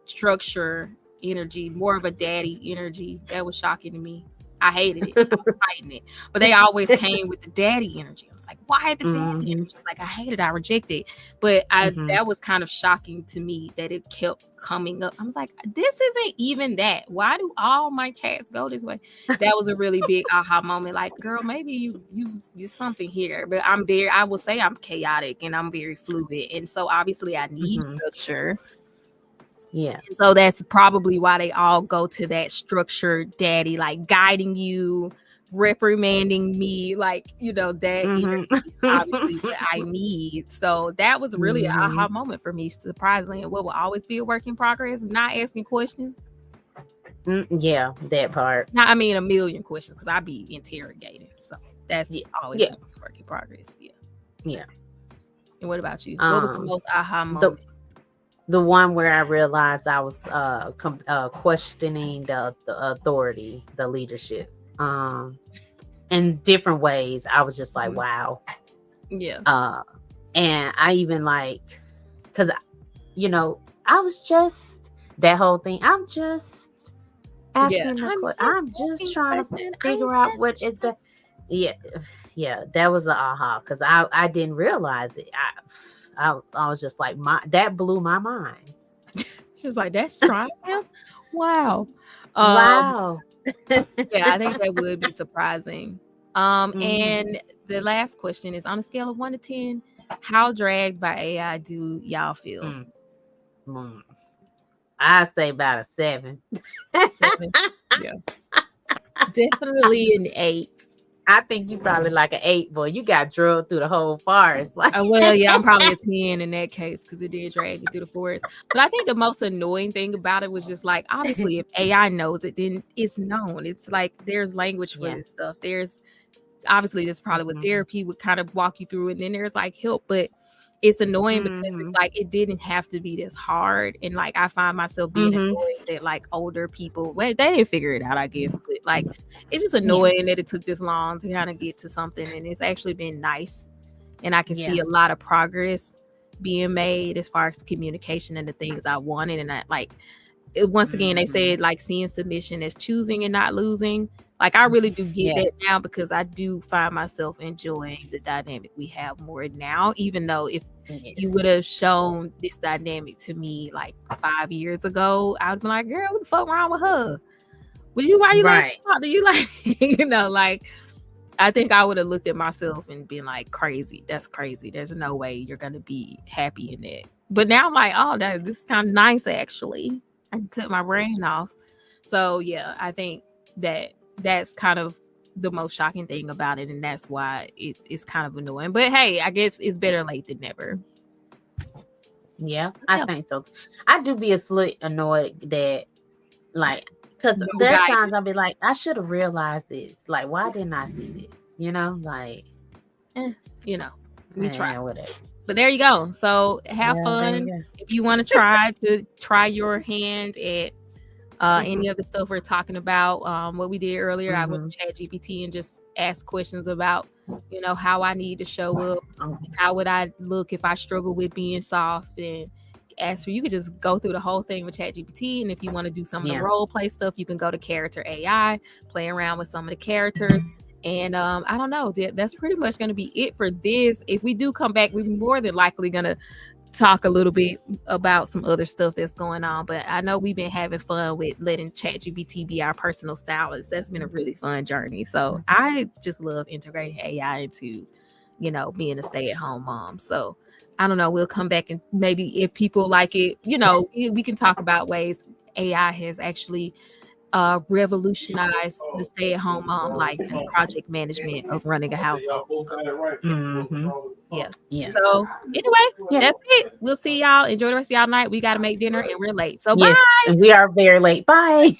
structure energy, more of a daddy energy. That was shocking to me. I hated it. I was fighting it. But they always came with the daddy energy. I was like, why the daddy hmm, energy? Like I hate it. I reject it. But hmm, that was kind of shocking to me that it kept coming up. I was like, this isn't even that. Why do all my chats go this way? That was a really big aha moment. Like, girl, maybe you something here. But I will say I'm chaotic and I'm very fluid. And so obviously I need hmm, structure. yeah, And so that's probably why they all go to that structured daddy, like guiding you, reprimanding me, like, you know, that hmm, energy is obviously what I need. So that was really an hmm, aha moment for me, surprisingly. And what will always be a work in progress, not asking questions. yeah, that part. Not, I mean, a million questions because I be interrogated. So that's Yeah, always yeah, gonna be a work in progress. Yeah. yeah. And what about you? What was the Um, most aha the moment? the one where I realized I was questioning the authority, the leadership, in different ways. I was just like, Mhm. wow. Yeah. And I even like, because I was just that whole thing. I'm just Yeah. asking the I'm question. just I'm just asking trying to questions. I'm figure out what just it's a. Yeah, yeah, that was a aha because I didn't realize it. I was just like that blew my mind. She was like, "That's trying him." Wow. Um, Wow. yeah, I think that would be surprising. Mhm. And the last question is on a scale of 1 to 10, how dragged by AI do y'all feel? Mm, mm. I say about a 7. 7. Yeah, definitely an 8. I think you probably like an 8, boy. You got drugged through the whole forest. Like, Well, yeah, I'm probably a 10 in that case because it did drag me through the forest. But I think the most annoying thing about it was just like, obviously, if AI knows it, then it's known. It's like there's language for yeah. this stuff. There's obviously this probably what Mhm. therapy would kind of walk you through, and then there's like help, but it's annoying because it's Mhm. like it didn't have to be this hard. And like I find myself being Mhm. annoyed that like older people, well, they didn't figure it out, I guess, but like it's just Yeah. annoying that it took this long to kind of get to something, and it's actually been nice, and I can see Yeah. a lot of progress being made as far as communication and the things I wanted. And I like once again, they Mhm. said like seeing submission as choosing and not losing. Like I really do get Yeah. that now because I do find myself enjoying the dynamic we have more now, even though if you Yes. would have shown this dynamic to me like 5 years ago, I would be like, girl, what the fuck wrong with her? Why you letting Right. her talk? Do you like, like I think I would have looked at myself and been like, crazy. That's crazy. There's no way you're gonna be happy in it. But now I'm like, oh, this is kind of nice actually. I can cut my brain off. So yeah, I think that's kind of the most shocking thing about it, and that's why it's kind of annoying. But hey, I guess it's better late than never. Yeah, So, I yeah, think so. I do be a slit annoyed that, like, because no there's times guidance. I'll be like, I should have realized this. Like, why didn't I see this? Like, Eh, you know, we try. whatever. But there you go. So have Well, there fun you if you want to try your hand at go. any of the stuff we're talking about. What we did earlier, I went Hmm. to Chat GPT and just asked questions about, how I need to show up. Okay. How would I look if I struggle with being soft? And ask for you could just go through the whole thing with Chat GPT. And if you want to do some of the Yeah. role play stuff, you can go to Character AI, play around with some of the characters. And I don't know. That's pretty much going to be it for this. If we do come back, we're more than likely going to talk a little bit about some other stuff that's going on. But I know we've been having fun with letting ChatGPT be our personal stylist. That's been a really fun journey. So I just love integrating AI into, being a stay-at-home mom. So I don't know. We'll come back and maybe if people like it, we can talk about ways AI has actually revolutionized the stay-at-home mom life and project management of running a household. So, yeah. Yeah. So anyway, Yeah. that's it. We'll see y'all. Enjoy the rest of y'all night. We got to make dinner and we're late. So Yes, bye. and we are very late. Bye.